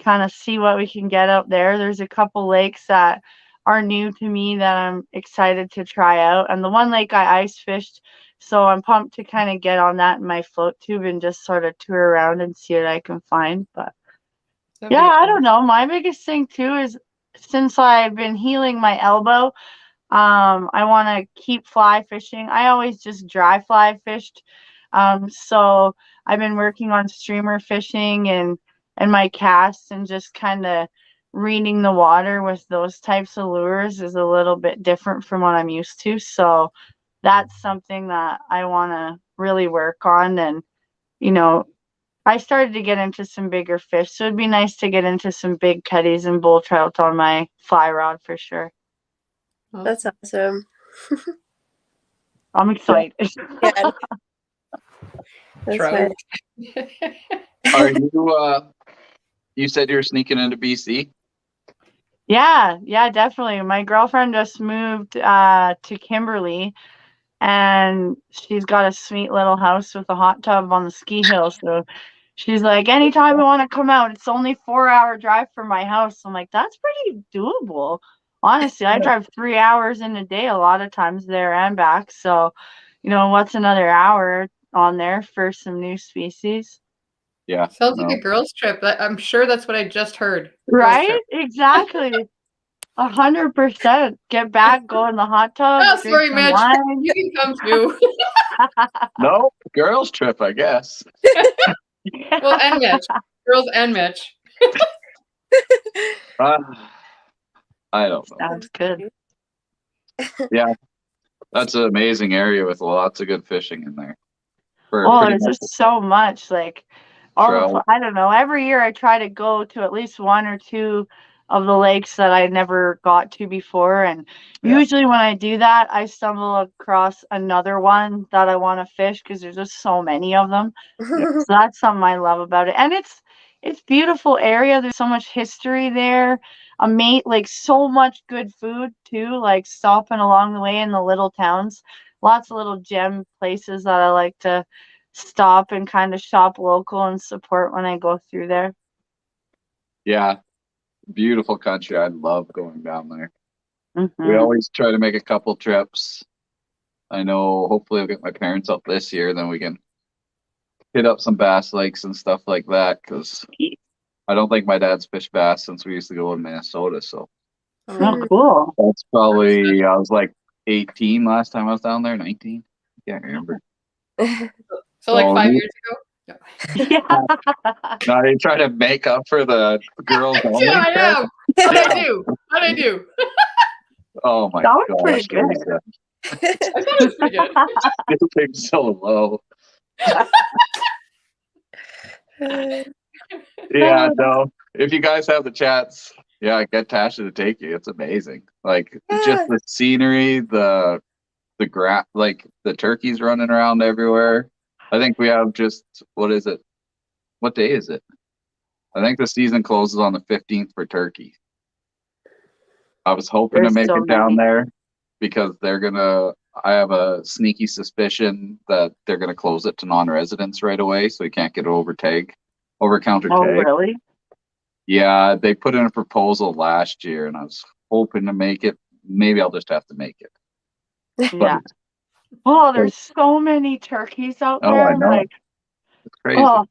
kind of see what we can get out there. There's a couple lakes that are new to me that I'm excited to try out. And the one lake I ice fished, so I'm pumped to kind of get on that in my float tube and just sort of tour around and see what I can find. But That'd be yeah, I awesome. don't know. My biggest thing too is since I've been healing my elbow, I want to keep fly fishing. I always just dry fly fished. So I've been working on streamer fishing and my casts and just kind of reading the water with those types of lures is a little bit different from what I'm used to. So that's something that I want to really work on. And, I started to get into some bigger fish. So it'd be nice to get into some big cutties and bull trout on my fly rod for sure. That's awesome. I'm excited. Yeah, that's Trout. nice. Are you you said you're sneaking into BC? Yeah, definitely. My girlfriend just moved to Kimberley and she's got a sweet little house with a hot tub on the ski hill. So she's like, anytime you want to come out, it's only 4-hour drive from my house. I'm like, that's pretty doable. Honestly, I drive 3 hours in a day a lot of times there and back. So, what's another hour on there for some new species? Yeah. Sounds no. like a girls' trip. I'm sure that's what I just heard. Girls' Right? trip. Exactly. 100%. Get back, go in the hot tub, Oh, drink sorry, some Mitch. wine. You can come too. No, girls trip, I guess. Well, and Mitch. Girls and Mitch. Uh, I don't know. Sounds good. Yeah, that's an amazing area with lots of good fishing in there. For Oh, pretty there's much just so much. Like, trout. I don't know. Every year I try to go to at least one or two of the lakes that I never got to before. And Yeah. usually when I do that, I stumble across another one that I want to fish because there's just so many of them. So that's something I love about it. And it's beautiful area. There's so much history there. Like so much good food too, like stopping along the way in the little towns. Lots of little gem places that I like to stop and kind of shop local and support when I go through there. Yeah, beautiful country. I love going down there. We Mhm. always try to make a couple trips. I know hopefully I'll get my parents up this year, then we can hit up some bass lakes and stuff like that, because I don't think my dad's fished bass since we used to go in Minnesota. So Oh, cool. that's probably, I was like 18 last time I was down there, 19. I can't remember. So like Oh, 5 you- years ago. Yeah. Now you try to make up for the girls only Yeah, I trip? am. How'd I do? Oh my That was gosh, pretty good. Lisa. I thought it was pretty good. You came so low. Yeah, no. If you guys have the chats, yeah, get Tasha to take you. It's amazing. Like just the scenery, the grass, like the turkeys running around everywhere. I think we have just, what is it? What day is it? I think the season closes on the 15th for turkey. I was hoping There's to make so it down many. there because I have a sneaky suspicion that they're gonna close it to non-residents right away, so you can't get over counter Oh, tag. really? Yeah, they put in a proposal last year, and I was hoping to make it. Maybe I'll just have to make it. Yeah. Oh, there's so many turkeys out Oh, I there. know. Like, It's crazy. oh,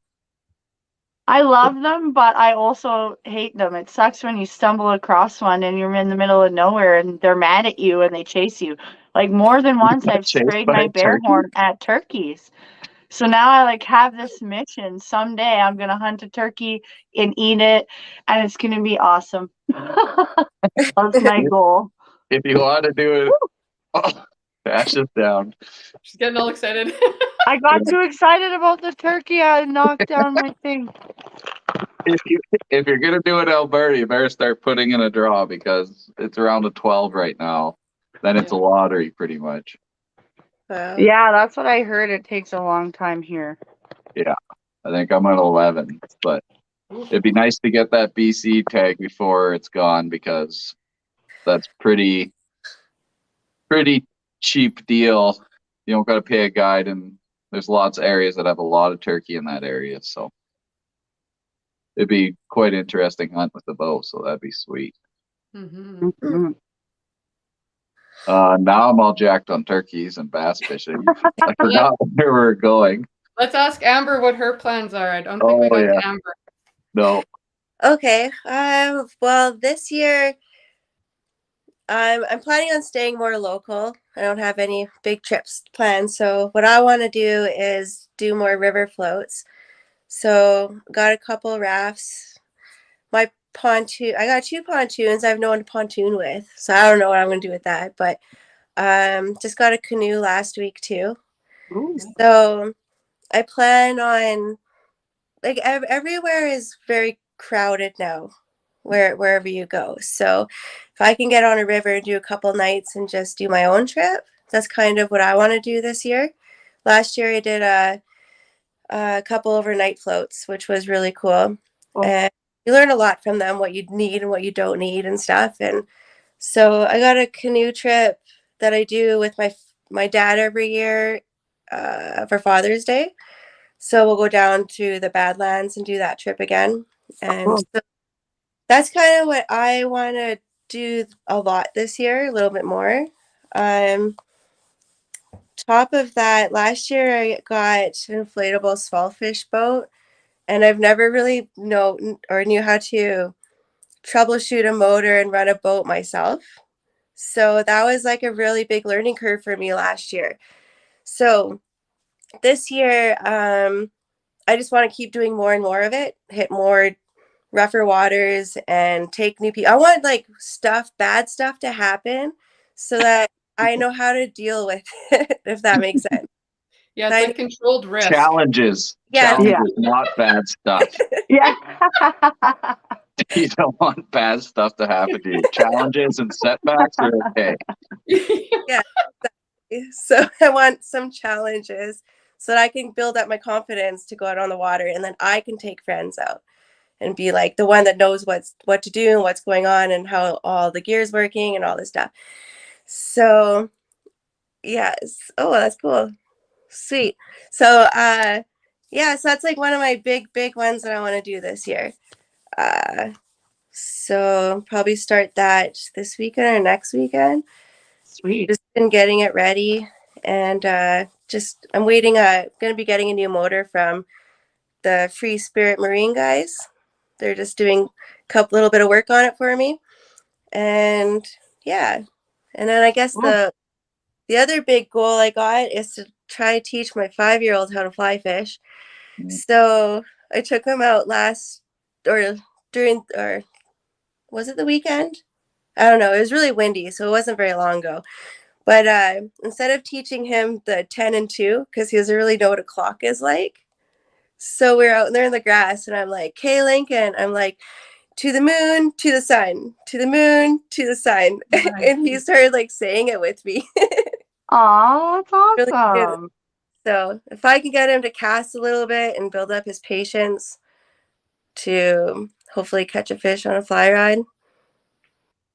I love them, but I also hate them. It sucks when you stumble across one and you're in the middle of nowhere and they're mad at you and they chase you. Like more than once I've Chased sprayed by my a bear turkey? horn at turkeys. So now I like have this mission. Someday I'm gonna hunt a turkey and eat it, and it's gonna be awesome. That's my goal. If you want to do it, oh, dash it down. She's getting all excited. I got too excited about the turkey. I knocked down my thing. If you're gonna do it, Alberta, you better start putting in a draw because it's around a 12 right now. Then it's a lottery, pretty much. Wow. Yeah, that's what I heard. It takes a long time here. Yeah, I think I'm at 11, but it'd be nice to get that BC tag before it's gone because that's pretty cheap deal. You don't got to pay a guide, and there's lots of areas that have a lot of turkey in that area, so it'd be quite interesting hunt with the bow. So that'd be sweet. Mm-hmm. Mhm. Now I'm all jacked on turkeys and bass fishing. I forgot where we're going. Let's ask Amber what her plans are. I don't think we Oh got yeah, to Amber. no. Okay. Well, this year I'm planning on staying more local. I don't have any big trips planned. So what I want to do is do more river floats. So got a couple rafts. My pontoon, I got 2 pontoons. I have no one to pontoon with, so I don't know what I'm gonna do with that. But just got a canoe last week too. Ooh. So I plan on like everywhere is very crowded now, wherever you go. So if I can get on a river and do a couple nights and just do my own trip, that's kind of what I want to do this year. Last year I did a couple overnight floats, which was really cool. Oh. And you learn a lot from them, what you need and what you don't need and stuff. And so I got a canoe trip that I do with my dad every year for Father's Day. So we'll go down to the Badlands and do that trip again. And Cool. so that's kind of what I want to do a lot this year, a little bit more. Um, Top of that, last year I got an inflatable small fish boat, and I've never really know or knew how to troubleshoot a motor and run a boat myself. So that was like a really big learning curve for me last year. So this year, I just want to keep doing more and more of it, hit more rougher waters and take new people. I want like bad stuff to happen so that I know how to deal with it, if that makes sense. Yeah, it's I, like controlled risk. Challenges, yes, Yeah. challenges, not bad stuff. Yeah. You don't want bad stuff to happen to you. Challenges and setbacks are okay. yeah. So I want some challenges so that I can build up my confidence to go out on the water, and then I can take friends out and be like the one that knows what to do and what's going on and how all the gear's working and all this stuff. So yes. Oh, that's cool. Sweet. So yeah, so that's like one of my big ones that I want to do this year. So probably start that this weekend or next weekend. Sweet. Just been getting it ready, and just I'm waiting. Going to be getting a new motor from the Free Spirit Marine guys. They're just doing a couple little bit of work on it for me, and yeah. And then I guess the other big goal I got is to try to teach my 5-year-old how to fly fish. So I took him out or was it the weekend? I don't know. It was really windy, so it wasn't very long ago. But instead of teaching him the 10 and 2, because he doesn't really know what a clock is like. So we're out there in the grass, and I'm like, "Hey, Lincoln," I'm like, "To the moon, to the sun, to the moon, to the sun." And he started like saying it with me. Aw, Really that's good. awesome. So if I can get him to cast a little bit and build up his patience to hopefully catch a fish on a fly ride,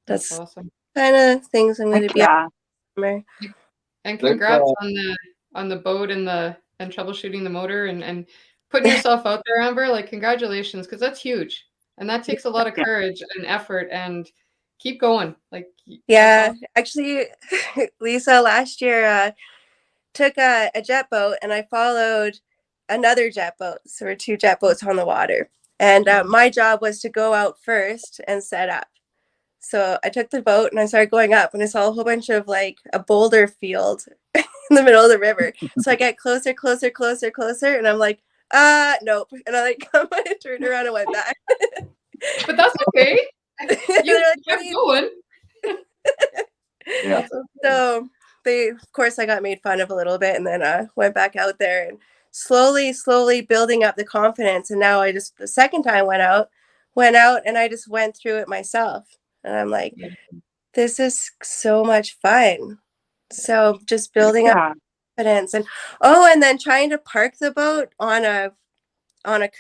That's that's awesome. kind of things I'm going to Heck be on yeah. summer. And There's, congrats on the boat and troubleshooting the motor and putting yourself out there, Amber. Like congratulations, because that's huge. And that takes a lot of courage and effort and keep going. Like that's Yeah, awesome. actually, Lisa, last year took a jet boat and I followed another jet boat. So we're two jet boats on the water. And my job was to go out first and set up. So I took the boat and I started going up and I saw a whole bunch of like a boulder field in the middle of the river. So I get closer, and I'm like, nope. And I like I turned around and went back. But that's okay. You They're like, kept going. Yeah. That's okay. So they, of course, I got made fun of a little bit, and then went back out there and slowly building up the confidence. And now the second time went out, and I just went through it myself. And I'm like, this is so much fun. So just building up confidence, and then trying to park the boat on a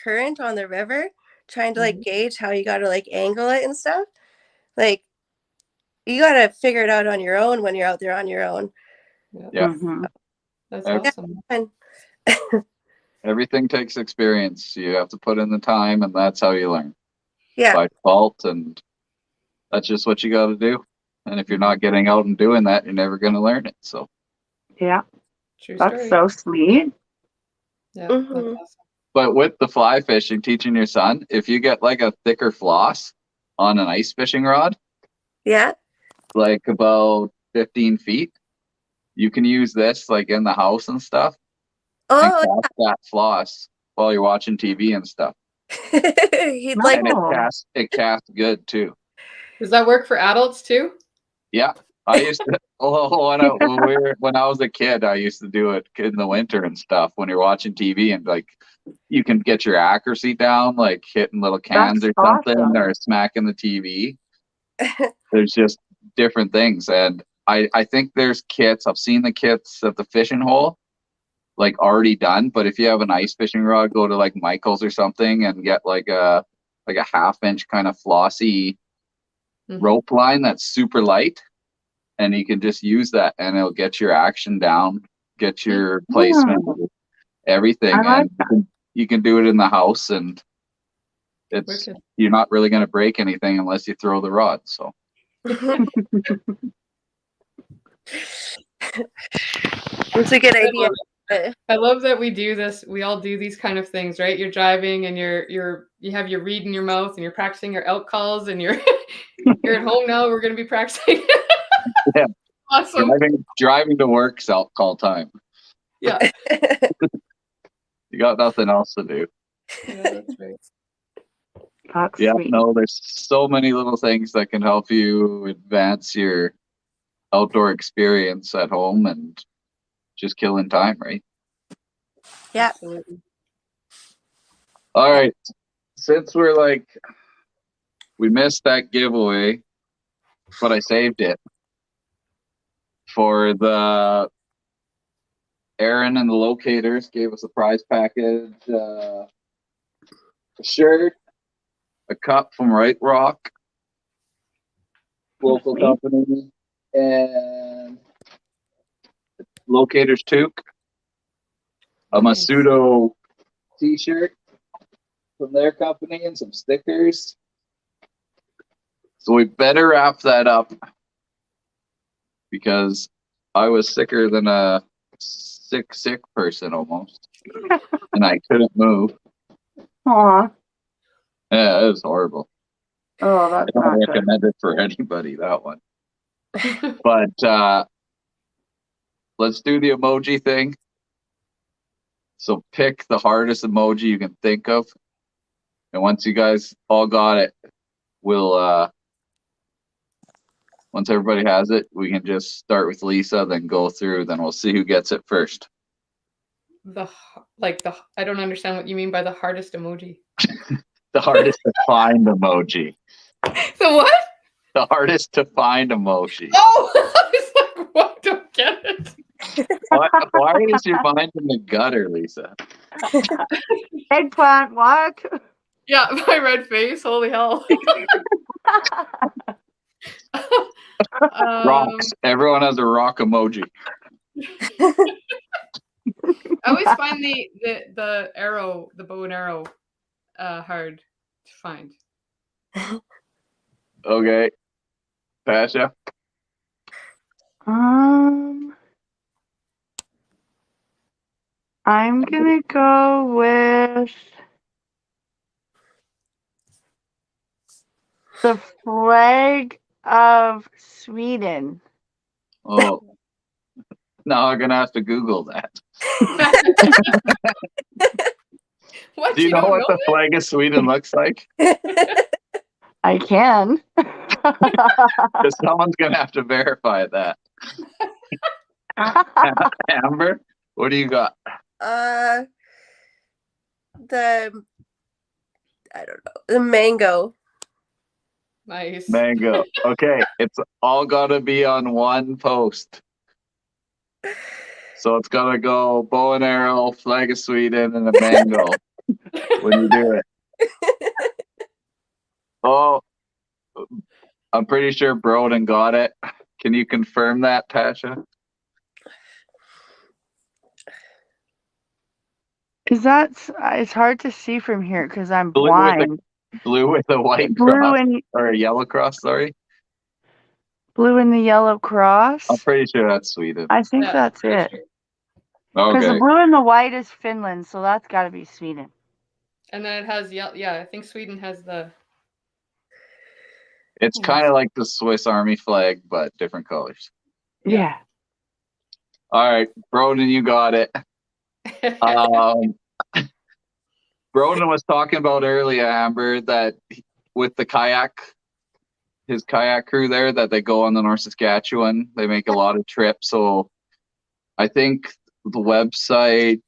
current on the river, trying to like gauge how you got to like angle it and stuff. Like, you got to figure it out on your own when you're out there on your own. Yeah. That's Every- awesome. And Everything takes experience. You have to put in the time, and that's how you learn. yeah, By default, and that's just what you got to do. And if you're not getting out and doing that, you're never going to learn it. So Yeah, True that's story. so sweet. Yeah, Mhm. that's awesome. but with the fly fishing, teaching your son, if you get like a thicker floss on an ice fishing rod, yeah. like about 15 feet, you can use this like in the house and stuff, and Oh, cast that floss while you're watching TV and stuff. he'd like And Oh. it casts good too. Does that work for adults too? Yeah, I used to. When I was a kid, I used to do it in the winter and stuff when you're watching TV, and like you can get your accuracy down, like hitting little cans That's or something, awesome. or smacking the TV. There's just different things, and I think there's kits. I've seen the kits at the fishing hole, like already done. But if you have an ice fishing rod, go to like Michael's or something and get like a half-inch kind of flossy rope line that's super light, and you can just use that, and it'll get your action down, get your placement, everything, I like and you can do it in the house, and it's Wicked. you're not really going to break anything unless you throw the rod. So it's a good idea. I love that we do this. We all do these kind of things, right? You're driving and you have your reed in your mouth and you're practicing your elk calls and you're at home now. We're going to be practicing. Yeah. Awesome. driving to work's out call time. Yeah. You got nothing else to do. Yeah, that's right. That's Yeah, sweet. no, there's so many little things that can help you advance your outdoor experience at home and just killing time, right? Yeah. Absolutely. All right. Since we missed that giveaway, but I saved it for the Aaron and the locators gave us a prize package, a shirt, a cup from Right Rock, local Sweet. company, and Locators toque, a Nice. Masudo t-shirt from their company, and some stickers. So we better wrap that up because I was sicker than a sick person almost, and I couldn't move. Aw. Yeah, it was horrible. Oh, I that's don't not good. recommend it for anybody, that one. But let's do the emoji thing. So pick the hardest emoji you can think of, and once you guys all got it, we'll once everybody has it, we can just start with Lisa, then go through, then we'll see who gets it first. I don't understand what you mean by the hardest emoji. The hardest to find emoji. So what? The hardest to find emoji. Oh, I was like, what? Don't get it. Why is your mind in the gutter, Lisa? Eggplant, what? Yeah, my red face. Holy hell. Rocks. Everyone has a rock emoji. I always find the arrow, the bow and arrow, hard to find. Okay. Pasha? I'm gonna go with the flag of Sweden. Oh, now I'm gonna have to Google that. What? Do you know don't what the flag of Sweden looks like? I can. Because someone's gonna have to verify that. Amber, what do you got? The I don't know, the mango. Nice. Mango. Okay, it's all gotta be on one post. So it's gonna go bow and arrow, flag of Sweden, and a mango when you do it. Oh, I'm pretty sure Broden got it. Can you confirm that, Tasha? Because it's hard to see from here because I'm Blue blind. Blue with a white Blue cross and or a yellow cross, sorry. blue and the yellow cross. I'm pretty sure that's Sweden. I think Yeah, that's pretty it. sure. Because the Okay. blue and the white is Finland, so that's got to be Sweden. And then it has yeah, I think Sweden has the It's kind of like the Swiss Army flag, but different colors. Yeah. All right, Broden, you got it. Broden was talking about earlier, Amber, that with the his kayak crew there, that they go on the North Saskatchewan. They make a lot of trips. So I think the website,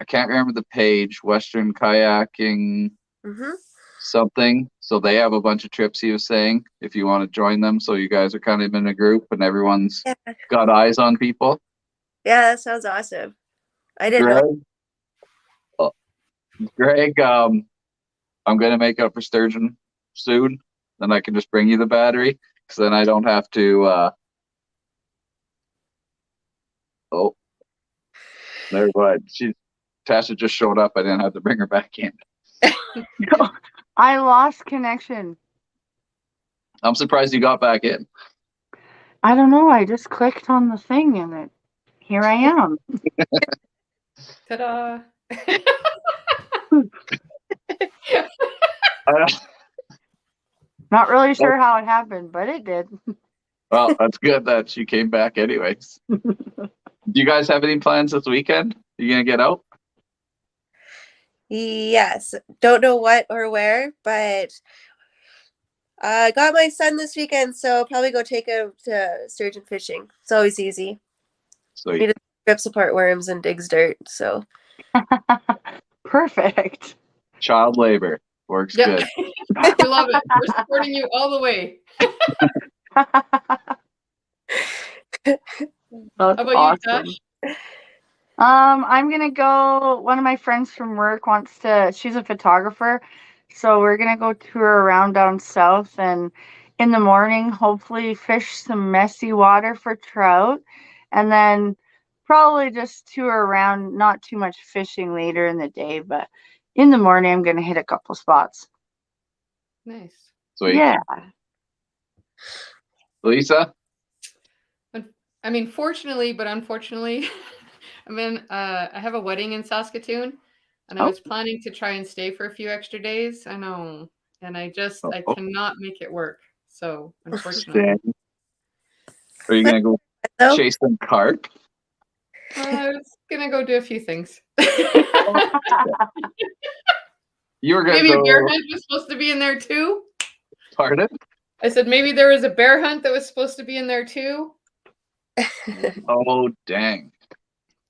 I can't remember the page, Western Kayaking Mm-hmm. something. So they have a bunch of trips, he was saying, if you want to join them. So you guys are kind of in a group and everyone's got eyes on people. Yeah, that sounds awesome. I didn't know. Greg, I'm gonna make up for sturgeon soon. Then I can just bring you the battery, because then I don't have to. Oh, never mind. Tasha just showed up. I didn't have to bring her back in. I lost connection. I'm surprised you got back in. I don't know. I just clicked on the thing and here I am. ta-da. Not really sure how it happened, but it did. Well, that's good that she came back anyways. Do you guys have any plans this weekend? You gonna get out? Yes. Don't know what or where, but I got my son this weekend, so I'll probably go take him to sturgeon fishing. It's always easy. So He just rips apart worms and digs dirt. So Perfect. child labor works Yeah. good. We love it. We're supporting you all the way. That's How about awesome. you, Josh? I'm gonna go. One of my friends from work she's a photographer, so we're gonna go tour around down south and in the morning hopefully fish some messy water for trout, and then probably just tour around, not too much fishing later in the day, but in the morning I'm gonna hit a couple spots. Nice. Sweet. Yeah. Lisa? I mean, fortunately, but unfortunately, I have a wedding in Saskatoon, and I was planning to try and stay for a few extra days. I know, and I cannot make it work. So, unfortunately, Are you gonna go chase some carp? I was gonna go do a few things. You were gonna Maybe a go. bear hunt was supposed to be in there too. Pardon? I said maybe there was a bear hunt that was supposed to be in there too. Oh, dang.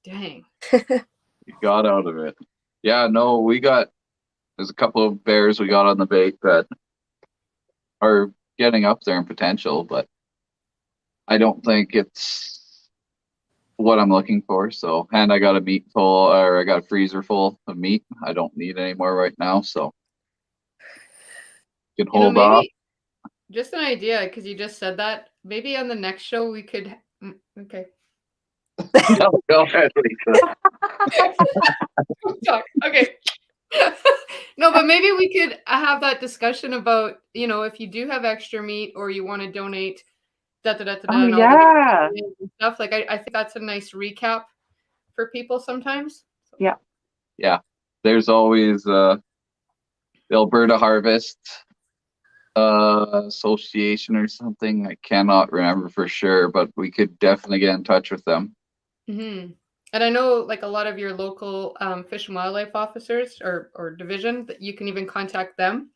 Dang. You got out of it. Yeah, no, there's a couple of bears we got on the bait that are getting up there in potential, but I don't think it's what I'm looking for. So, and I got a freezer full of meat. I don't need any more right now, so you can hold off. Maybe just an idea, because you just said that. Maybe on the next show we could. Okay. No, go ahead, Lisa. Okay. No, but maybe we could have that discussion about, if you do have extra meat or you want to donate, and all yeah. the stuff. Like, I think that's a nice recap for people sometimes. Yeah. Yeah. There's always the Alberta Harvest Association or something. I cannot remember for sure, but we could definitely get in touch with them. Hmm. And I know like a lot of your local fish and wildlife officers or division that you can even contact them.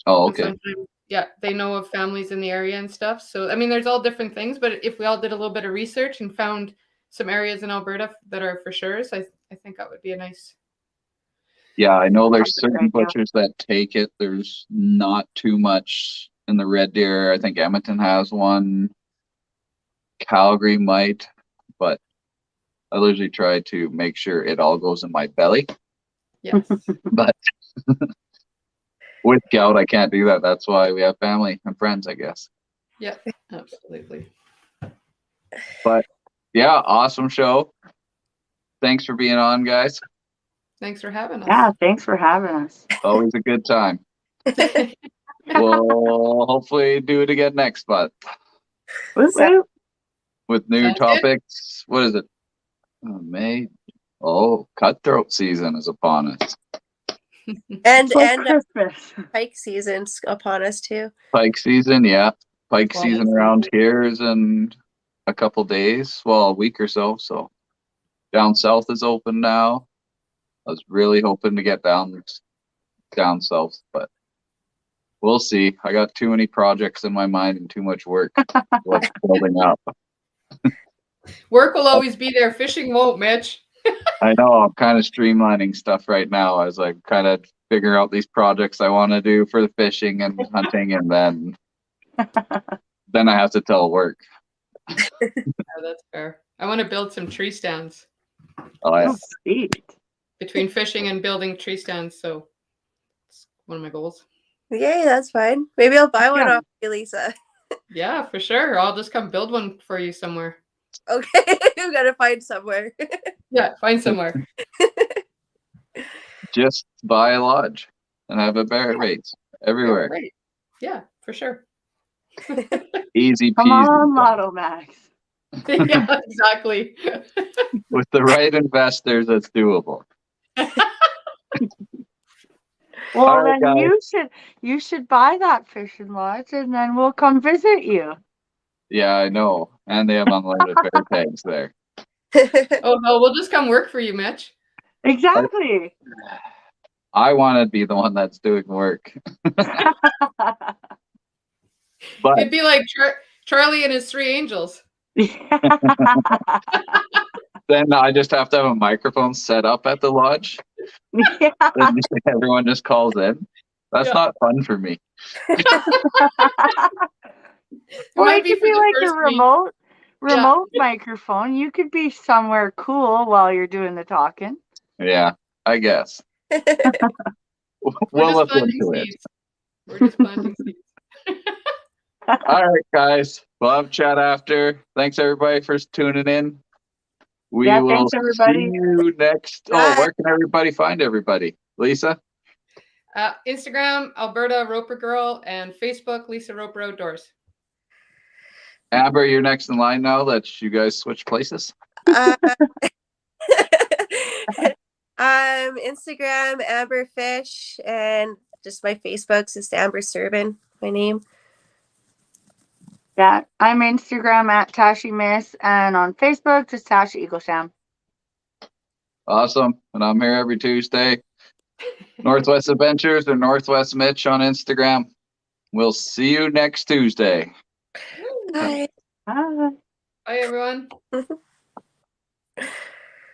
Oh, And okay. sometimes, yeah, they know of families in the area and stuff. So, I mean, there's all different things, but if we all did a little bit of research and found some areas in Alberta that are for sure, I think that would be a nice. Yeah, I know there's That's a certain great idea. butchers that take it. There's not too much in the Red Deer. I think Edmonton has one. Calgary might, but I usually try to make sure it all goes in my belly. Yes. But with gout, I can't do that. That's why we have family and friends, I guess. Yeah, absolutely. But yeah, awesome show. Thanks for being on, guys. Thanks for having us. Yeah, thanks for having us. Always a good time. We'll hopefully do it again next month Woot woot. with new Sounds good. topics. What is it? Oh, May. Oh, cutthroat season is upon us. And It's like Christmas. pike season's upon us too. Pike season, yeah. Pike Well, season that's around here is in a couple days. Well, a week or so. So down south is open now. I was really hoping to get down south, but we'll see. I got too many projects in my mind and too much work. What's building up? Work will always be there. Fishing won't, Mitch. I know I'm kind of streamlining stuff right now as I kind of figure out these projects I want to do for the fishing and hunting, and then I have to tell work. Yeah, that's fair. I want to build some tree stands Oh, yeah. Oh, sweet. between fishing and building tree stands. So it's one of my goals. Yay, that's fine. Maybe I'll buy one Yeah. off you, Lisa. Yeah, for sure. I'll just come build one for you somewhere. Okay, we gotta find somewhere. Yeah, find somewhere. Just buy a lodge and have a bear rates everywhere. Right. Yeah, for sure. Easy Come peasy. on, Model Max. Yeah, exactly. With the right investors, it's doable. Well, All right, then guys. you should buy that fishing lodge, and then we'll come visit you. Yeah, I know. And they have unlimited bear tags there. Oh no, we'll just come work for you, Mitch. Exactly. I want to be the one that's doing work. But It'd be like Charlie and his three angels. then I just have to have a microphone set up at the lodge. Yeah. And everyone just calls in. That's Yeah. not fun for me. It Or might it be could for be the like a first week. remote microphone. You could be somewhere cool while you're doing the talking. Yeah, I guess. We're We'll just look planting into it. seeds. We're just planting seeds. All right, guys. We'll have a chat after. Thanks, everybody, for tuning in. We Yeah, will thanks, everybody. see you next. Bye. Oh, where can everybody find everybody? Lisa? Instagram, Alberta Roper Girl, and Facebook, Lisa Roper Outdoors. Amber, you're next in line now that you guys switch places. Instagram, Amber Fish, and just my Facebook's just Amber Serban, my name. Yeah, I'm Instagram at Tashi Miss, and on Facebook, just Tashi Eaglesham. Awesome. And I'm here every Tuesday. Northwest Adventures or Northwest Mitch on Instagram. We'll see you next Tuesday. Bye. Bye. Bye, everyone.